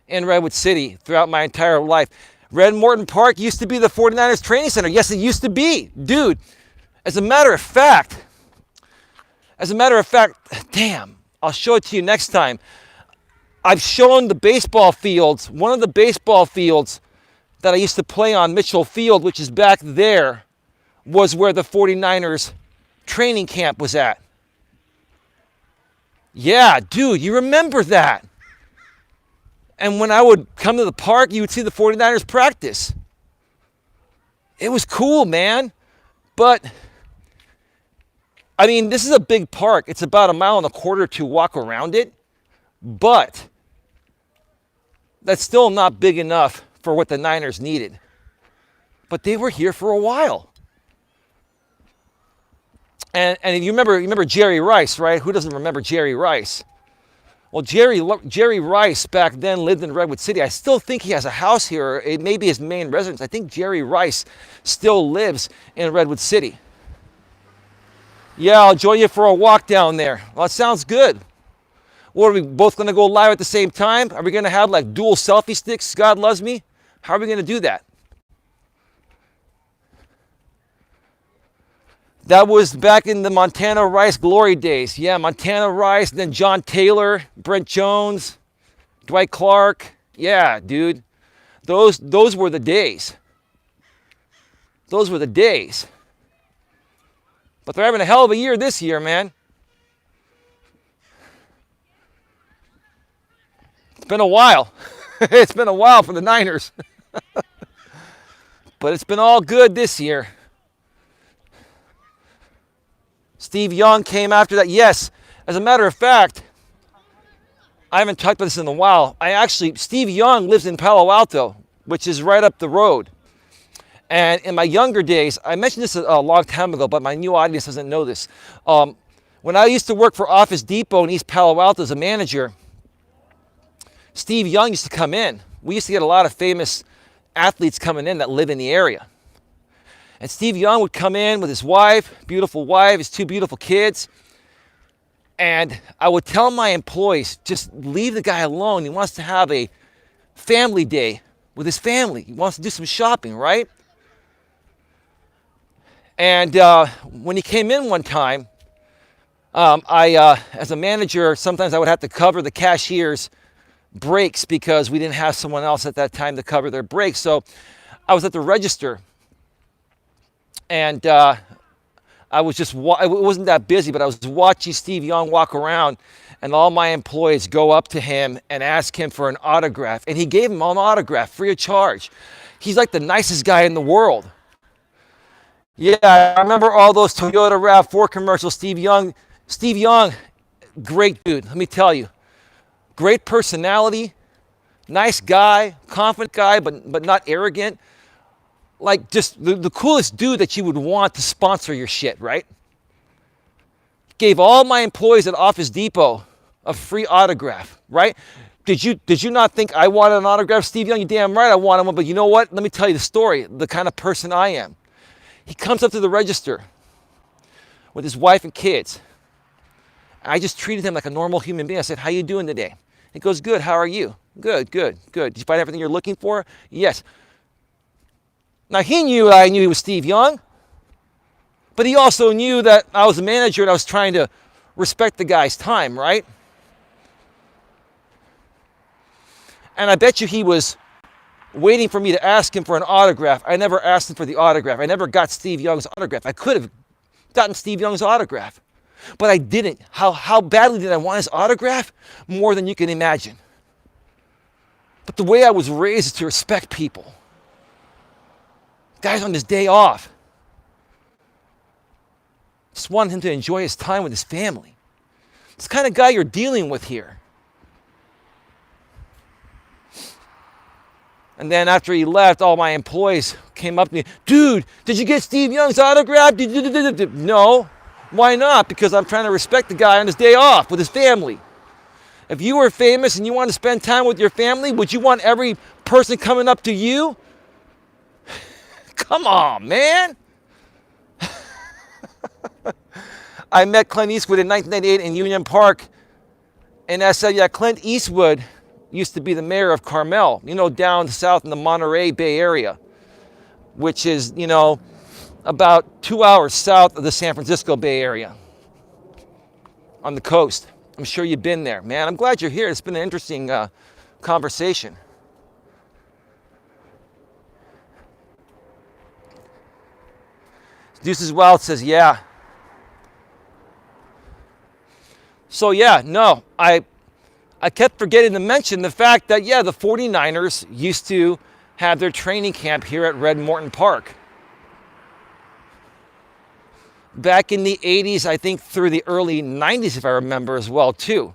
in Redwood City throughout my entire life. Red Morton Park used to be the 49ers training center. Yes, it used to be. Dude, as a matter of fact, damn, I'll show it to you next time. I've shown the baseball fields, one of the baseball fields that I used to play on, Mitchell Field, which is back there, was where the 49ers training camp was at. Yeah, dude, you remember that. And when I would come to the park, you would see the 49ers practice. It was cool, man. But, I mean, this is a big park. It's about 1.25 miles to walk around it. But that's still not big enough for what the Niners needed. But they were here for a while. And you remember Jerry Rice, right? Who doesn't remember Jerry Rice? Well, Jerry Rice back then lived in Redwood City. I still think he has a house here. It may be his main residence. I think Jerry Rice still lives in Redwood City. Yeah, I'll join you for a walk down there. Well, that sounds good. What, are we both going to go live at the same time? Are we going to have like dual selfie sticks? God loves me. How are we going to do that? That was back in the Montana Rice glory days. Yeah, Montana Rice, then John Taylor, Brent Jones, Dwight Clark. Yeah, dude. Those were the days. Those were the days. But they're having a hell of a year this year, man. been a while. It's been a while for the Niners. But it's been all good this year. Steve Young came after that. Yes, as a matter of fact, I haven't talked about this in a while. Steve Young lives in Palo Alto, which is right up the road. And in my younger days, I mentioned this a long time ago, but my new audience doesn't know this. When I used to work for Office Depot in East Palo Alto as a manager, Steve Young used to come in. We used to get a lot of famous athletes coming in that live in the area. And Steve Young would come in with his wife, beautiful wife, his two beautiful kids. And I would tell my employees, just leave the guy alone. He wants to have a family day with his family. He wants to do some shopping, right? And when he came in one time, as a manager, sometimes I would have to cover the cashier's breaks because we didn't have someone else at that time to cover their breaks. So I was at the register, and I was just, it wasn't that busy, but I was watching Steve Young walk around, and all my employees go up to him and ask him for an autograph. And he gave them all an autograph free of charge. He's like the nicest guy in the world. Yeah, I remember all those Toyota RAV4 commercials. Steve Young, great dude, let me tell you. Great personality, nice guy, confident guy, but not arrogant. Like just the coolest dude that you would want to sponsor your shit, right? Gave all my employees at Office Depot a free autograph, right? Did you not think I wanted an autograph, Steve Young? You're damn right I wanted one, but you know what? Let me tell you the story, the kind of person I am. He comes up to the register with his wife and kids. I just treated him like a normal human being. I said, how you doing today? He goes, good, how are you? Good. Did you find everything you're looking for? Yes. Now he knew I knew he was Steve Young, but he also knew that I was a manager and I was trying to respect the guy's time, right? And I bet you he was waiting for me to ask him for an autograph. I never asked him for the autograph. I never got Steve Young's autograph. I could have gotten Steve Young's autograph, but I didn't. How badly did I want his autograph? More than you can imagine. But the way I was raised is to respect people. Guy's on his day off. Just wanted him to enjoy his time with his family. It's the kind of guy you're dealing with here. And then after he left, all my employees came up to me, dude, did you get Steve Young's autograph? No. Why not? Because I'm trying to respect the guy on his day off with his family. If you were famous and you want to spend time with your family, would you want every person coming up to you? Come on, man. I met Clint Eastwood in 1998 in Union Park. And I said, yeah, Clint Eastwood used to be the mayor of Carmel, down south in the Monterey Bay Area, which is, about 2 hours south of the San Francisco Bay Area on the coast. I'm sure you've been there. Man, I'm glad you're here. It's been an interesting conversation. Deuces Wild says, yeah. So, yeah, no, I kept forgetting to mention the fact that, yeah, the 49ers used to have their training camp here at Red Morton Park. Back in the 80s, I think through the early 90s, if I remember as well, too.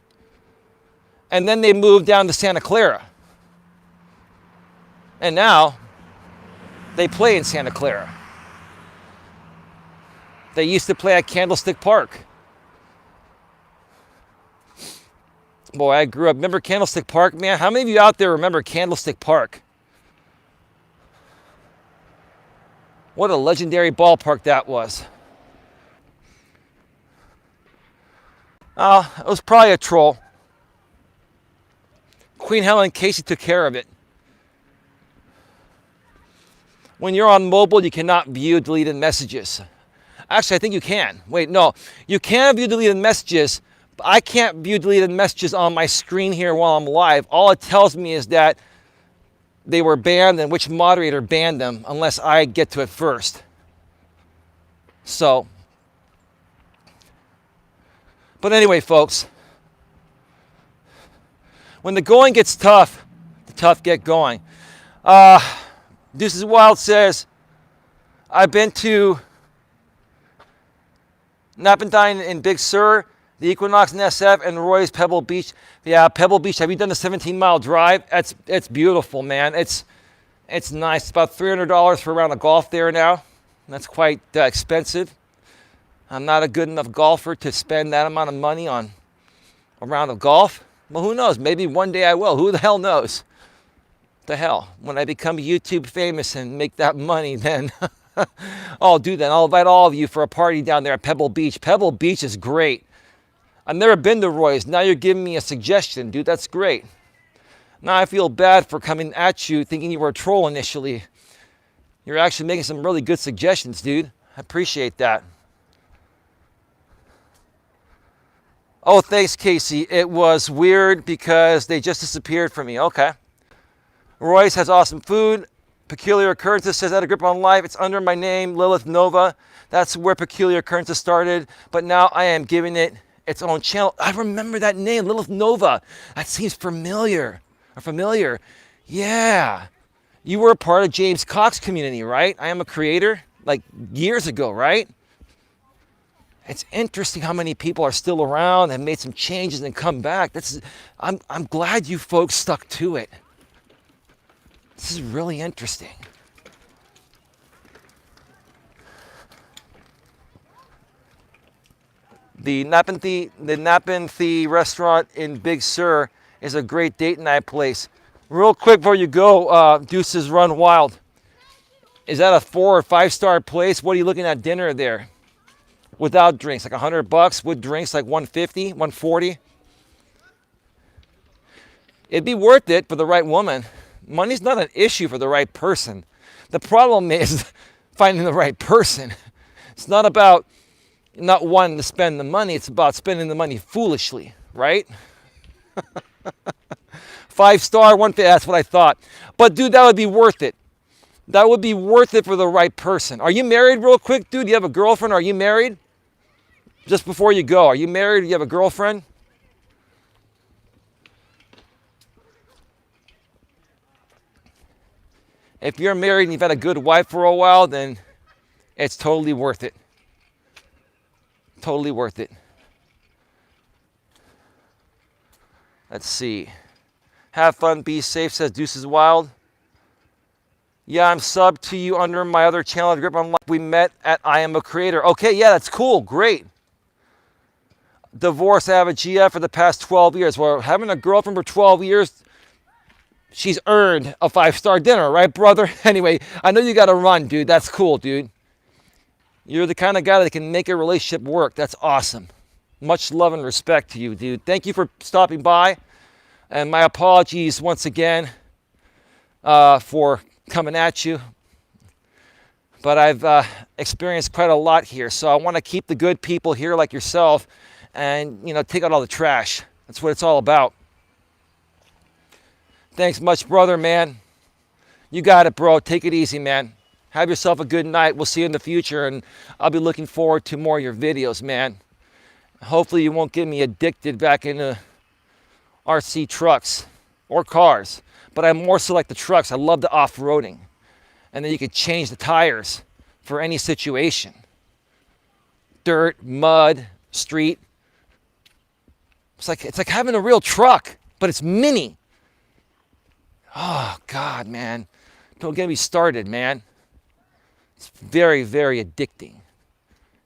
And then they moved down to Santa Clara. And now they play in Santa Clara. They used to play at Candlestick Park. Boy, I grew up, remember Candlestick Park, man? How many of you out there remember Candlestick Park? What a legendary ballpark that was. It was probably a troll. Queen Helen Casey took care of it. When you're on mobile, you cannot view deleted messages. Actually, I think you can. Wait, no. You can view deleted messages, but I can't view deleted messages on my screen here while I'm live. All it tells me is that they were banned and which moderator banned them unless I get to it first. So, but anyway, folks, When the going gets tough, the tough get going. Deuces Wild says, I've been to Nappendine in Big Sur, the Equinox in SF, and Roy's Pebble Beach. Yeah, Pebble Beach. Have you done the 17-mile drive? It's beautiful, man. It's nice. It's about $300 for a round of golf there now. That's quite expensive. I'm not a good enough golfer to spend that amount of money on a round of golf. Well, who knows? Maybe one day I will. Who the hell knows? The hell. When I become YouTube famous and make that money, then I'll do that. I'll invite all of you for a party down there at Pebble Beach. Pebble Beach is great. I've never been to Roy's. Now you're giving me a suggestion, dude. That's great. Now I feel bad for coming at you thinking you were a troll initially. You're actually making some really good suggestions, dude. I appreciate that. Oh, thanks, Casey. It was weird because they just disappeared from me. Okay. Royce has awesome food. Peculiar Occurrences says, I had a grip on life. It's under my name, Lilith Nova. That's where Peculiar Occurrences started. But now I am giving it its own channel. I remember that name, Lilith Nova. That seems familiar. Yeah. You were a part of James Cox community, right? I am a creator, like years ago, right? It's interesting how many people are still around and made some changes and come back. I'm glad you folks stuck to it. This is really interesting. The Napenthe restaurant in Big Sur is a great date night place. Real quick before you go, Deuces Run Wild. Is that a 4 or 5 star place? What are you looking at dinner there? Without drinks, like $100. With drinks, like $150, $140. It'd be worth it for the right woman. Money's not an issue for the right person. The problem is finding the right person. It's not about not wanting to spend the money. It's about spending the money foolishly, right? 5 star, 150, that's what I thought. But dude, that would be worth it. That would be worth it for the right person. Are you married real quick, dude? Do you have a girlfriend? Are you married? Just before you go, are you married? Do you have a girlfriend? If you're married and you've had a good wife for a while, then it's totally worth it. Totally worth it. Let's see. Have fun, be safe, says Deuces Wild. Yeah, I'm subbed to you under my other channel, Grip on Life. We met at I Am a Creator. Okay, yeah, that's cool. Great. Divorce, I have a GF for the past 12 years. Well, having a girlfriend for 12 years, she's earned a 5-star dinner, right, brother? Anyway, I know you got to run, dude. That's cool, dude. You're the kind of guy that can make a relationship work. That's awesome. Much love and respect to you, dude. Thank you for stopping by. And my apologies once again for coming at you. But I've experienced quite a lot here. So I want to keep the good people here like yourself and, take out all the trash. That's what it's all about. Thanks much, brother, man. You got it, bro. Take it easy, man. Have yourself a good night. We'll see you in the future, and I'll be looking forward to more of your videos, man. Hopefully you won't get me addicted back into RC trucks or cars, but I more so like the trucks. I love the off-roading. And then you could change the tires for any situation. Dirt, mud, street. It's like having a real truck, but it's mini. Oh, God, man. Don't get me started, man. It's very, very addicting.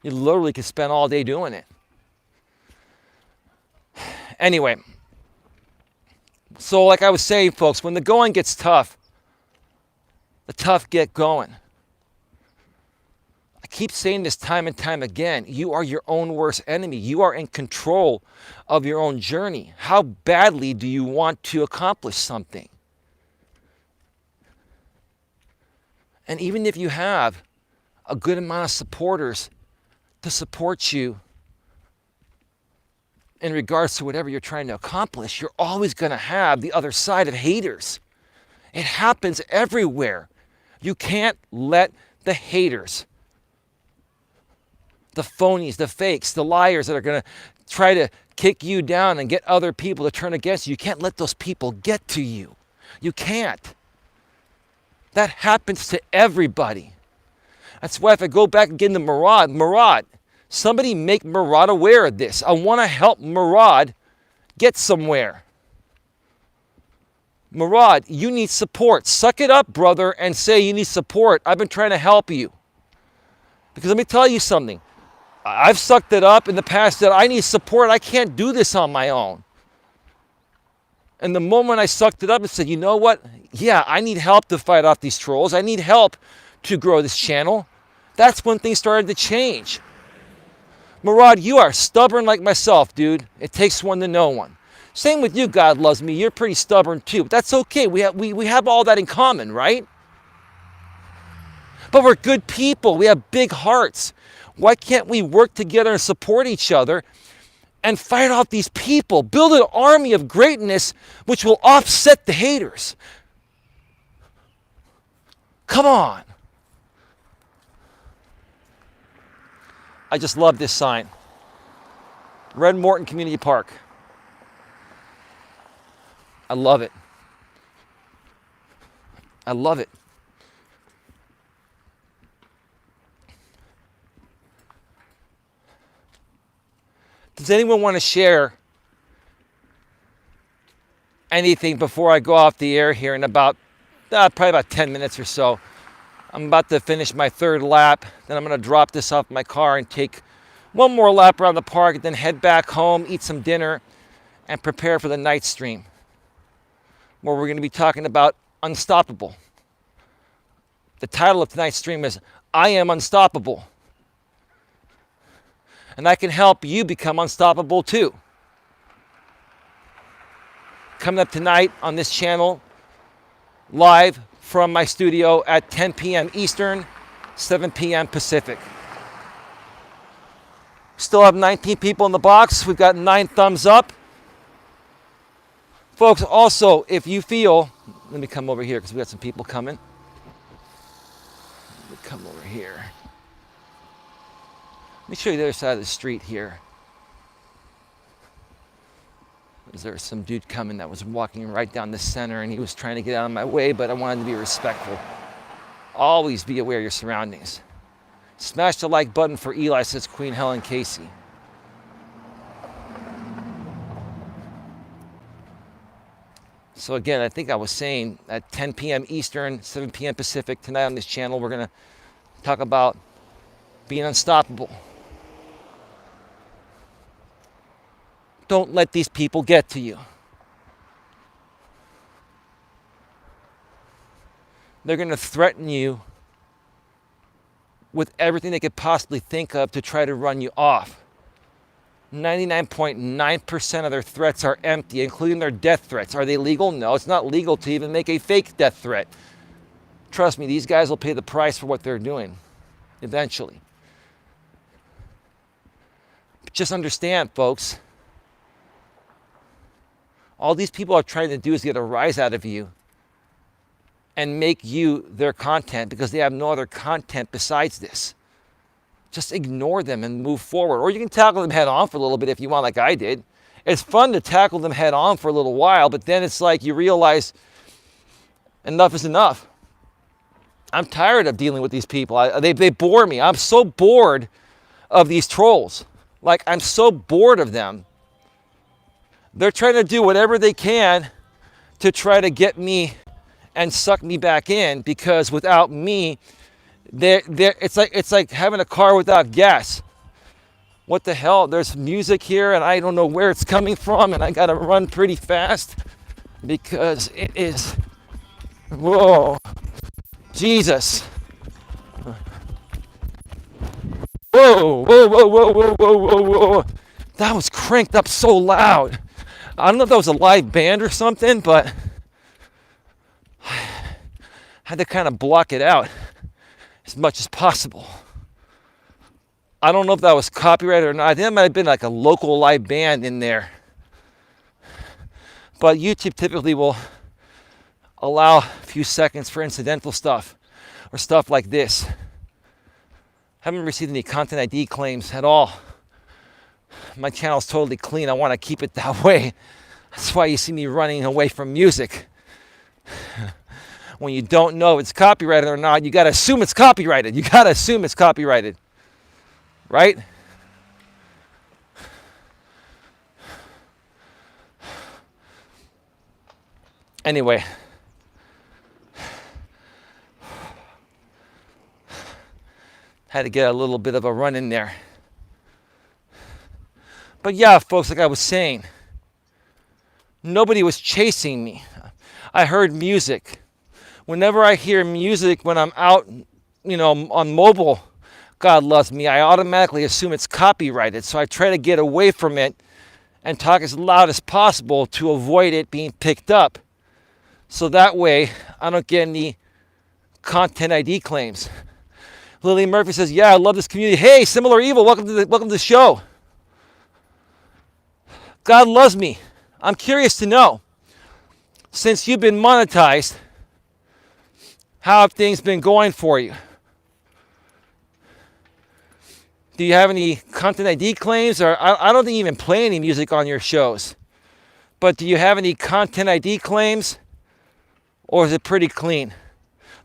You literally could spend all day doing it. Anyway, so like I was saying, folks, when the going gets tough, the tough get going. I keep saying this time and time again. You are your own worst enemy. You are in control of your own journey. How badly do you want to accomplish something? And even if you have a good amount of supporters to support you in regards to whatever you're trying to accomplish, you're always going to have the other side of haters. It happens everywhere. You can't let the haters, the phonies, the fakes, the liars that are going to try to kick you down and get other people to turn against you. You can't let those people get to you. You can't. That happens to everybody. That's why if I go back again to Murad, somebody make Murad aware of this. I want to help Murad get somewhere. Murad, you need support. Suck it up, brother, and say you need support. I've been trying to help you. Because let me tell you something. I've sucked it up in the past that I need support. I can't do this on my own. And the moment I sucked it up and said, you know what? Yeah, I need help to fight off these trolls. I need help to grow this channel. That's when things started to change. Murad, you are stubborn like myself, dude. It takes one to know one. Same with you, God loves me. You're pretty stubborn too. But that's okay. We have all that in common, right? But we're good people. We have big hearts. Why can't we work together and support each other and fight off these people? Build an army of greatness which will offset the haters. Come on. I just love this sign. Red Morton Community Park. I love it. I love it. Does anyone want to share anything before I go off the air here in about, probably about 10 minutes or so? I'm about to finish my third lap. Then I'm going to drop this off my car and take one more lap around the park, and then head back home, eat some dinner, and prepare for the night stream, where we're going to be talking about unstoppable. The title of tonight's stream is I Am Unstoppable. And I can help you become unstoppable too. Coming up tonight on this channel, live from my studio at 10 p.m. Eastern, 7 p.m. Pacific. Still have 19 people in the box. We've got 9 thumbs up. Folks, also, if you feel, let me come over here because we got some people coming. Let me come over here. Let me show you the other side of the street here. There's some dude coming that was walking right down the center, and he was trying to get out of my way, but I wanted to be respectful. Always be aware of your surroundings. Smash the like button for Eli, says Queen Helen Casey. So again, I think I was saying at 10 p.m. Eastern, 7 p.m. Pacific, tonight on this channel, we're going to talk about being unstoppable. Don't let these people get to you. They're going to threaten you with everything they could possibly think of to try to run you off. 99.9% of their threats are empty, including their death threats. Are they legal? No, it's not legal to even make a fake death threat. Trust me, these guys will pay the price for what they're doing eventually. But just understand, folks, all these people are trying to do is get a rise out of you and make you their content because they have no other content besides this. Just ignore them and move forward. Or you can tackle them head on for a little bit if you want, like I did. It's fun to tackle them head on for a little while, but then it's like you realize enough is enough. I'm tired of dealing with these people. They bore me. I'm so bored of these trolls. Like, I'm so bored of them. They're trying to do whatever they can to try to get me and suck me back in, because without me, it's like having a car without gas. What the hell? There's music here and I don't know where it's coming from, and I gotta run pretty fast because it is, whoa, Jesus. Whoa, whoa, whoa, whoa, whoa, whoa, whoa, whoa. That was cranked up so loud. I don't know if that was a live band or something, but I had to kind of block it out as much as possible. I don't know if that was copyrighted or not. I think it might have been like a local live band in there. But YouTube typically will allow a few seconds for incidental stuff or stuff like this. Haven't received any content ID claims at all My channel's totally clean. I want to keep it that way. That's why you see me running away from music. When you don't know if it's copyrighted or not, you got to assume it's copyrighted. You got to assume it's copyrighted. Right? Anyway. Had to get a little bit of a run in there. But yeah, folks, like I was saying, nobody was chasing me. I heard music. Whenever I hear music when I'm out, on mobile, God loves me, I automatically assume it's copyrighted. So I try to get away from it and talk as loud as possible to avoid it being picked up. So that way, I don't get any content ID claims. Lily Murphy says, yeah, I love this community. Hey, Similar Evil, welcome to the show. God loves me. I'm curious to know, since you've been monetized, how have things been going for you? Do you have any content ID claims? Or I don't think you even play any music on your shows. But do you have any content ID claims? Or is it pretty clean?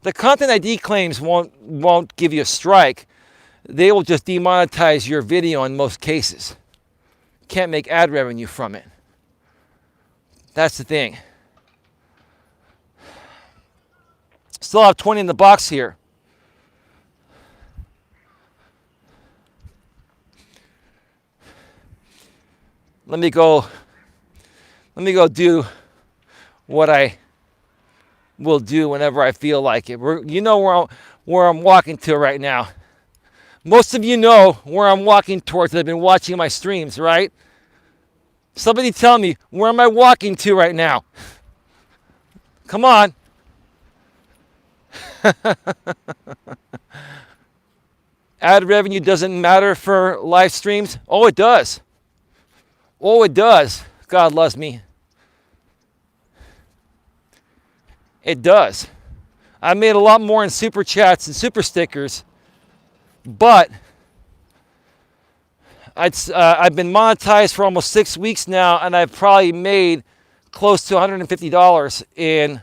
The content ID claims won't give you a strike. They will just demonetize your video in most cases. Can't make ad revenue from it. That's the thing. Still have 20 in the box here. Let me go do what I will do whenever I feel like it. You know where I'm walking to right now. Most of you know where I'm walking towards. I've been watching my streams, right? Somebody tell me, where am I walking to right now? Come on. Ad revenue doesn't matter for live streams? Oh, it does. Oh, it does. God loves me. It does. I made a lot more in super chats and super stickers, but I've been monetized for almost 6 weeks now, and I've probably made close to $150 in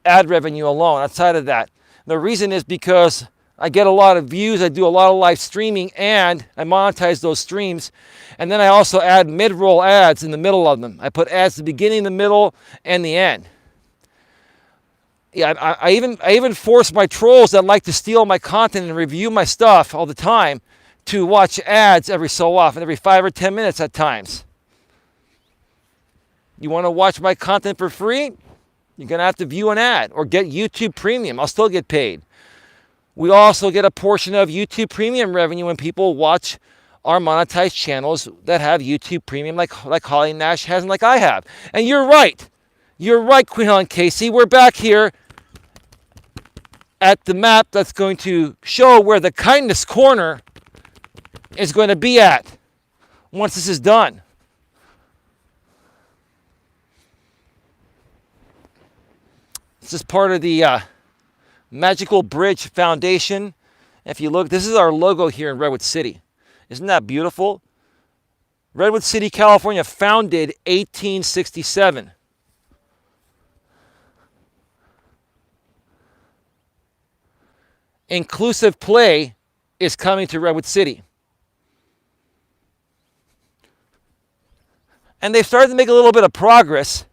ad revenue alone outside of that. The reason is because I get a lot of views, I do a lot of live streaming, and I monetize those streams. And then I also add mid-roll ads in the middle of them. I put ads at the beginning, the middle, and the end. Yeah, I even force my trolls that like to steal my content and review my stuff all the time to watch ads every so often, every 5 or 10 minutes at times. You want to watch my content for free? You're going to have to view an ad or get YouTube Premium. I'll still get paid. We also get a portion of YouTube Premium revenue when people watch our monetized channels that have YouTube Premium like Holly Nash has and like I have. And you're right. You're right, Queen Helen Casey. We're back here at the map that's going to show where the kindness corner is going to be at once this is done. This is part of the Magical Bridge Foundation. If you look, this is our logo here in Redwood City. Isn't that beautiful? Redwood City, California, founded 1867. Inclusive play is coming to Redwood City. And they've started to make a little bit of progress.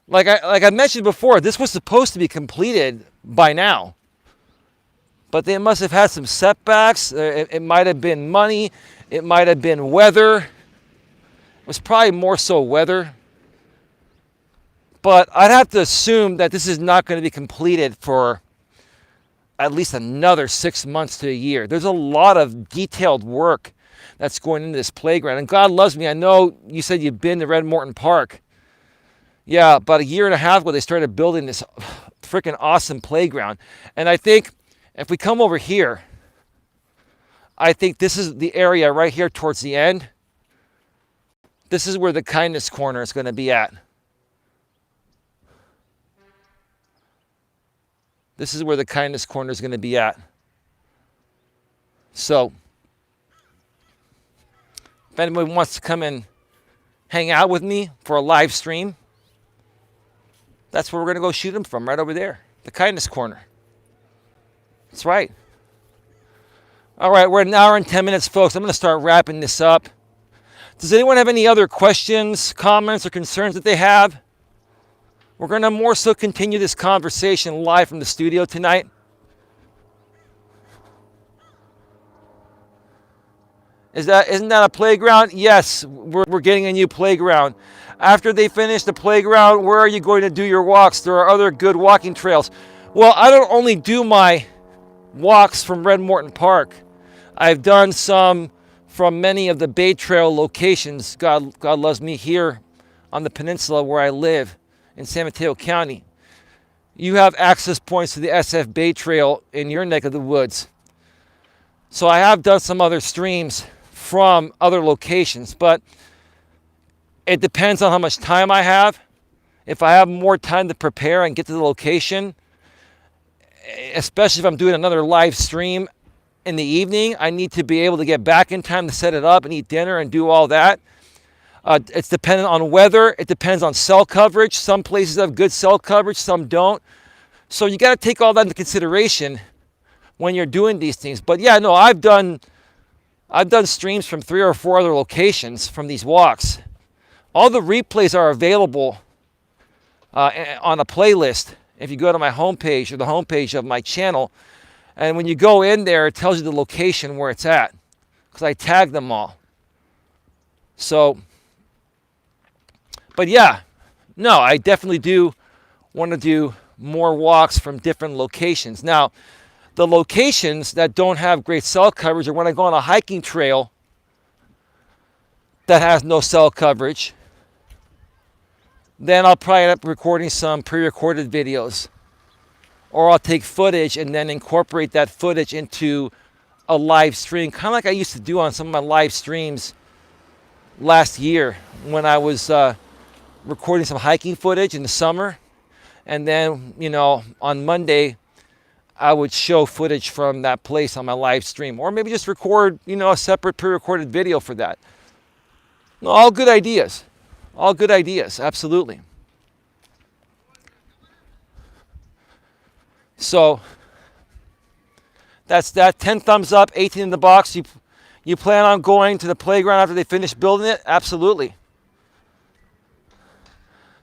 Like I mentioned before, this was supposed to be completed by now. But they must have had some setbacks. It might have been money. It might have been weather. It was probably more so weather. But I'd have to assume that this is not going to be completed for at least another 6 months to a year. There's a lot of detailed work that's going into this playground. And God loves me. I know you said you've been to Red Morton Park. Yeah, about a year and a half ago, they started building this freaking awesome playground. And I think if we come over here, I think this is the area right here towards the end. This is where the kindness corner is going to be at. This is where the kindness corner is going to be at. So, If anybody wants to come and hang out with me for a live stream, that's where we're going to go shoot them from, right over there, the kindness corner. That's right. All right, we're at an hour and 10 minutes, folks. I'm going to start wrapping this up. Does anyone have any other questions, comments, or concerns that they have? We're going to more so continue this conversation live from the studio tonight. Isn't that a playground? Yes, we're getting a new playground. After they finish the playground, where are you going to do your walks? There are other good walking trails. Well, I don't only do my walks from Red Morton Park. I've done some from many of the Bay Trail locations. God loves me here on the peninsula where I live in San Mateo County. You have access points to the SF Bay Trail in your neck of the woods. So I have done some other streams from other locations, but it depends on how much time I have. If I have more time to prepare and get to the location, especially if I'm doing another live stream in the evening, I need to be able to get back in time to set it up and eat dinner and do all that. It's dependent on weather. It depends on cell coverage. Some places have good cell coverage, some don't. So you got to take all that into consideration when you're doing these things. But yeah, no, I've done streams from 3 or 4 other locations from these walks. All the replays are available on a playlist. If you go to my homepage or the homepage of my channel, and when you go in there, it tells you the location where it's at, because I tagged them all. So, but yeah, no, I definitely do want to do more walks from different locations. Now, the locations that don't have great cell coverage are when I go on a hiking trail that has no cell coverage. Then I'll probably end up recording some pre-recorded videos. Or I'll take footage and then incorporate that footage into a live stream, kind of like I used to do on some of my live streams last year when I was recording some hiking footage in the summer. And then, on Monday, I would show footage from that place on my live stream. Or maybe just record, a separate pre-recorded video for that. All good ideas. All good ideas, absolutely. So that's that. 10 thumbs up, 18 in the box. You plan on going to the playground after they finish building it? Absolutely.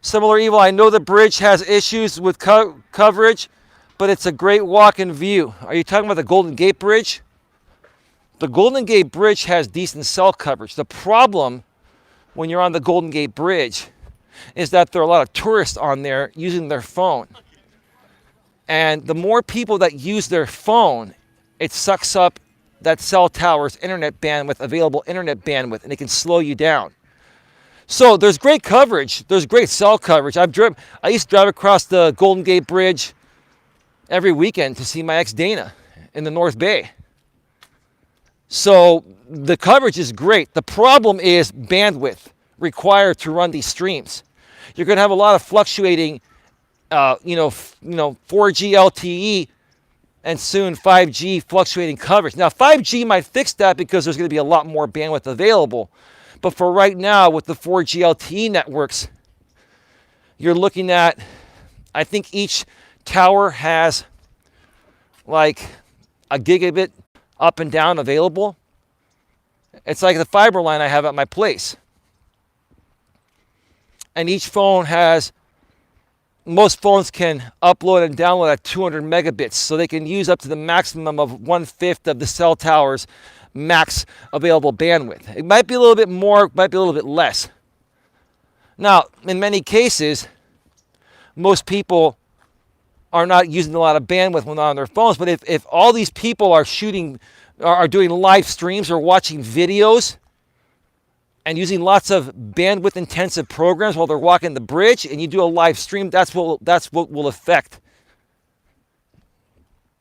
Similar Evil, I know the bridge has issues with coverage, but it's a great walk and view. Are you talking about the Golden Gate Bridge? The Golden Gate Bridge has decent cell coverage. The problem when you're on the Golden Gate Bridge is that there are a lot of tourists on there using their phone. And the more people that use their phone, it sucks up that cell tower's internet bandwidth, available internet bandwidth, and it can slow you down. So there's great coverage. There's great cell coverage. I used to drive across the Golden Gate Bridge every weekend to see my ex Dana in the North Bay. So the coverage is great. The problem is bandwidth required to run these streams. You're going to have a lot of fluctuating 4G LTE and soon 5G fluctuating coverage. Now 5G might fix that because there's going to be a lot more bandwidth available. But for right now with the 4G LTE networks, you're looking at, I think each tower has like a gigabit up and down available. It's like the fiber line I have at my place. And each phone most phones can upload and download at 200 megabits, so they can use up to the maximum of 1/5 of the cell tower's max available bandwidth. It might be a little bit more, might be a little bit less. Now, in many cases, most people are not using a lot of bandwidth when they're on their phones, but if all these people are doing live streams or watching videos and using lots of bandwidth intensive programs while they're walking the bridge, and you do a live stream, that's what will affect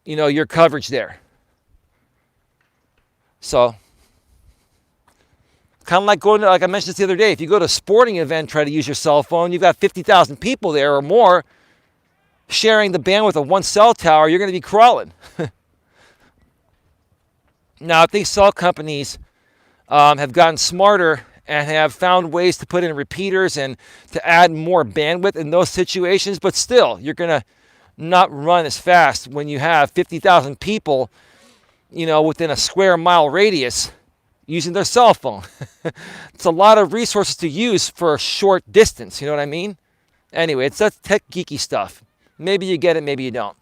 your coverage there. So kind of like going to, like I mentioned this the other day, if you go to a sporting event, try to use your cell phone, you've got 50,000 people there or more sharing the bandwidth of one cell tower, you're going to be crawling. Now, I think cell companies have gotten smarter and have found ways to put in repeaters and to add more bandwidth in those situations. But still, you're going to not run as fast when you have 50,000 people, within a square mile radius using their cell phone. It's a lot of resources to use for a short distance. You know what I mean? Anyway, it's that tech geeky stuff. Maybe you get it, maybe you don't.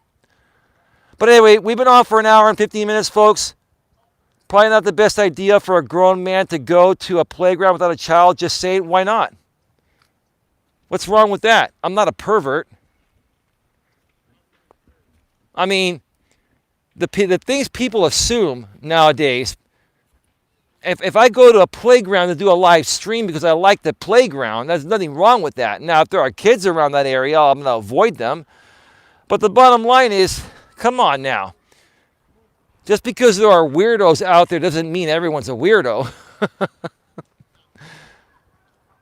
But anyway, we've been on for an hour and 15 minutes, folks. Probably not the best idea for a grown man to go to a playground without a child. Just say it. Why not? What's wrong with that? I'm not a pervert. I mean, the things people assume nowadays, if I go to a playground to do a live stream because I like the playground, there's nothing wrong with that. Now, if there are kids around that area, I'm going to avoid them. But the bottom line is, come on now. Just because there are weirdos out there doesn't mean everyone's a weirdo.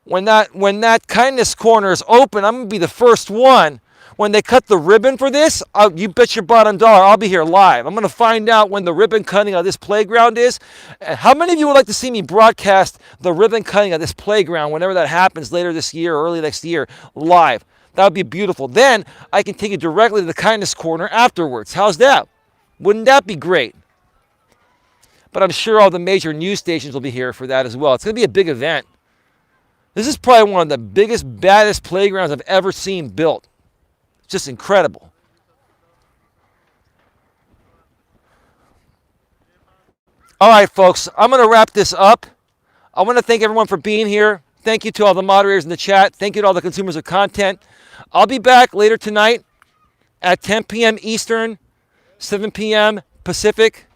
When that kindness corner is open, I'm going to be the first one. When they cut the ribbon for this, you bet your bottom dollar I'll be here live. I'm going to find out when the ribbon cutting of this playground is. How many of you would like to see me broadcast the ribbon cutting of this playground whenever that happens later this year or early next year live? That would be beautiful. Then I can take you directly to the kindness corner afterwards. How's that? Wouldn't that be great? But I'm sure all the major news stations will be here for that as well. It's going to be a big event. This is probably one of the biggest, baddest playgrounds I've ever seen built. It's just incredible. All right, folks, I'm going to wrap this up. I want to thank everyone for being here. Thank you to all the moderators in the chat. Thank you to all the consumers of content. I'll be back later tonight at 10 p.m. Eastern, 7 p.m. Pacific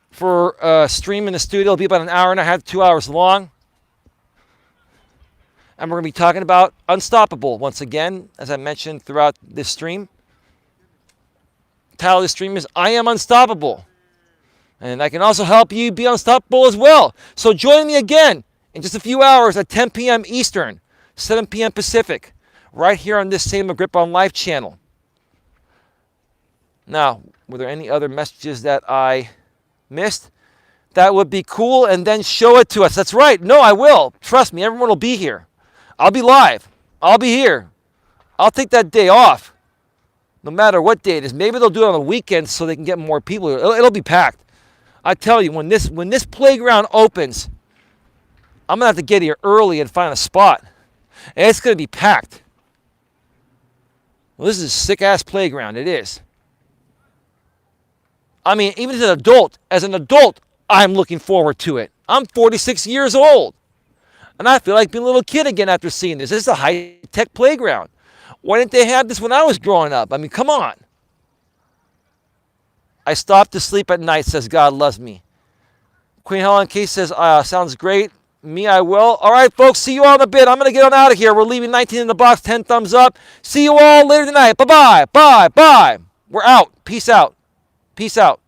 for a stream in the studio. It'll be about an hour and a half, 2 hours long. And we're going to be talking about Unstoppable once again, as I mentioned throughout this stream. The title of the stream is I Am Unstoppable. And I can also help you be unstoppable as well. So join me again in just a few hours at 10 p.m. Eastern, 7 p.m. Pacific, right here on this same Grip on Life channel. Now, were there any other messages that I missed? That would be cool, and then show it to us. That's right. No, I will. Trust me, everyone will be here. I'll be live. I'll be here. I'll take that day off, no matter what day it is. Maybe they'll do it on the weekend so they can get more people. It'll be packed. I tell you, when this playground opens, I'm going to have to get here early and find a spot. And it's going to be packed. Well, this is a sick-ass playground. It is. I mean, even as an adult, I'm looking forward to it. I'm 46 years old. And I feel like being a little kid again after seeing this. This is a high-tech playground. Why didn't they have this when I was growing up? I mean, come on. I stopped to sleep at night, says God loves me. Queen Helen Case says, sounds great. Me, I will. All right, folks, see you all in a bit. I'm going to get on out of here. We're leaving 19 in the box, 10 thumbs up. See you all later tonight. Bye-bye. Bye. Bye. We're out. Peace out. Peace out.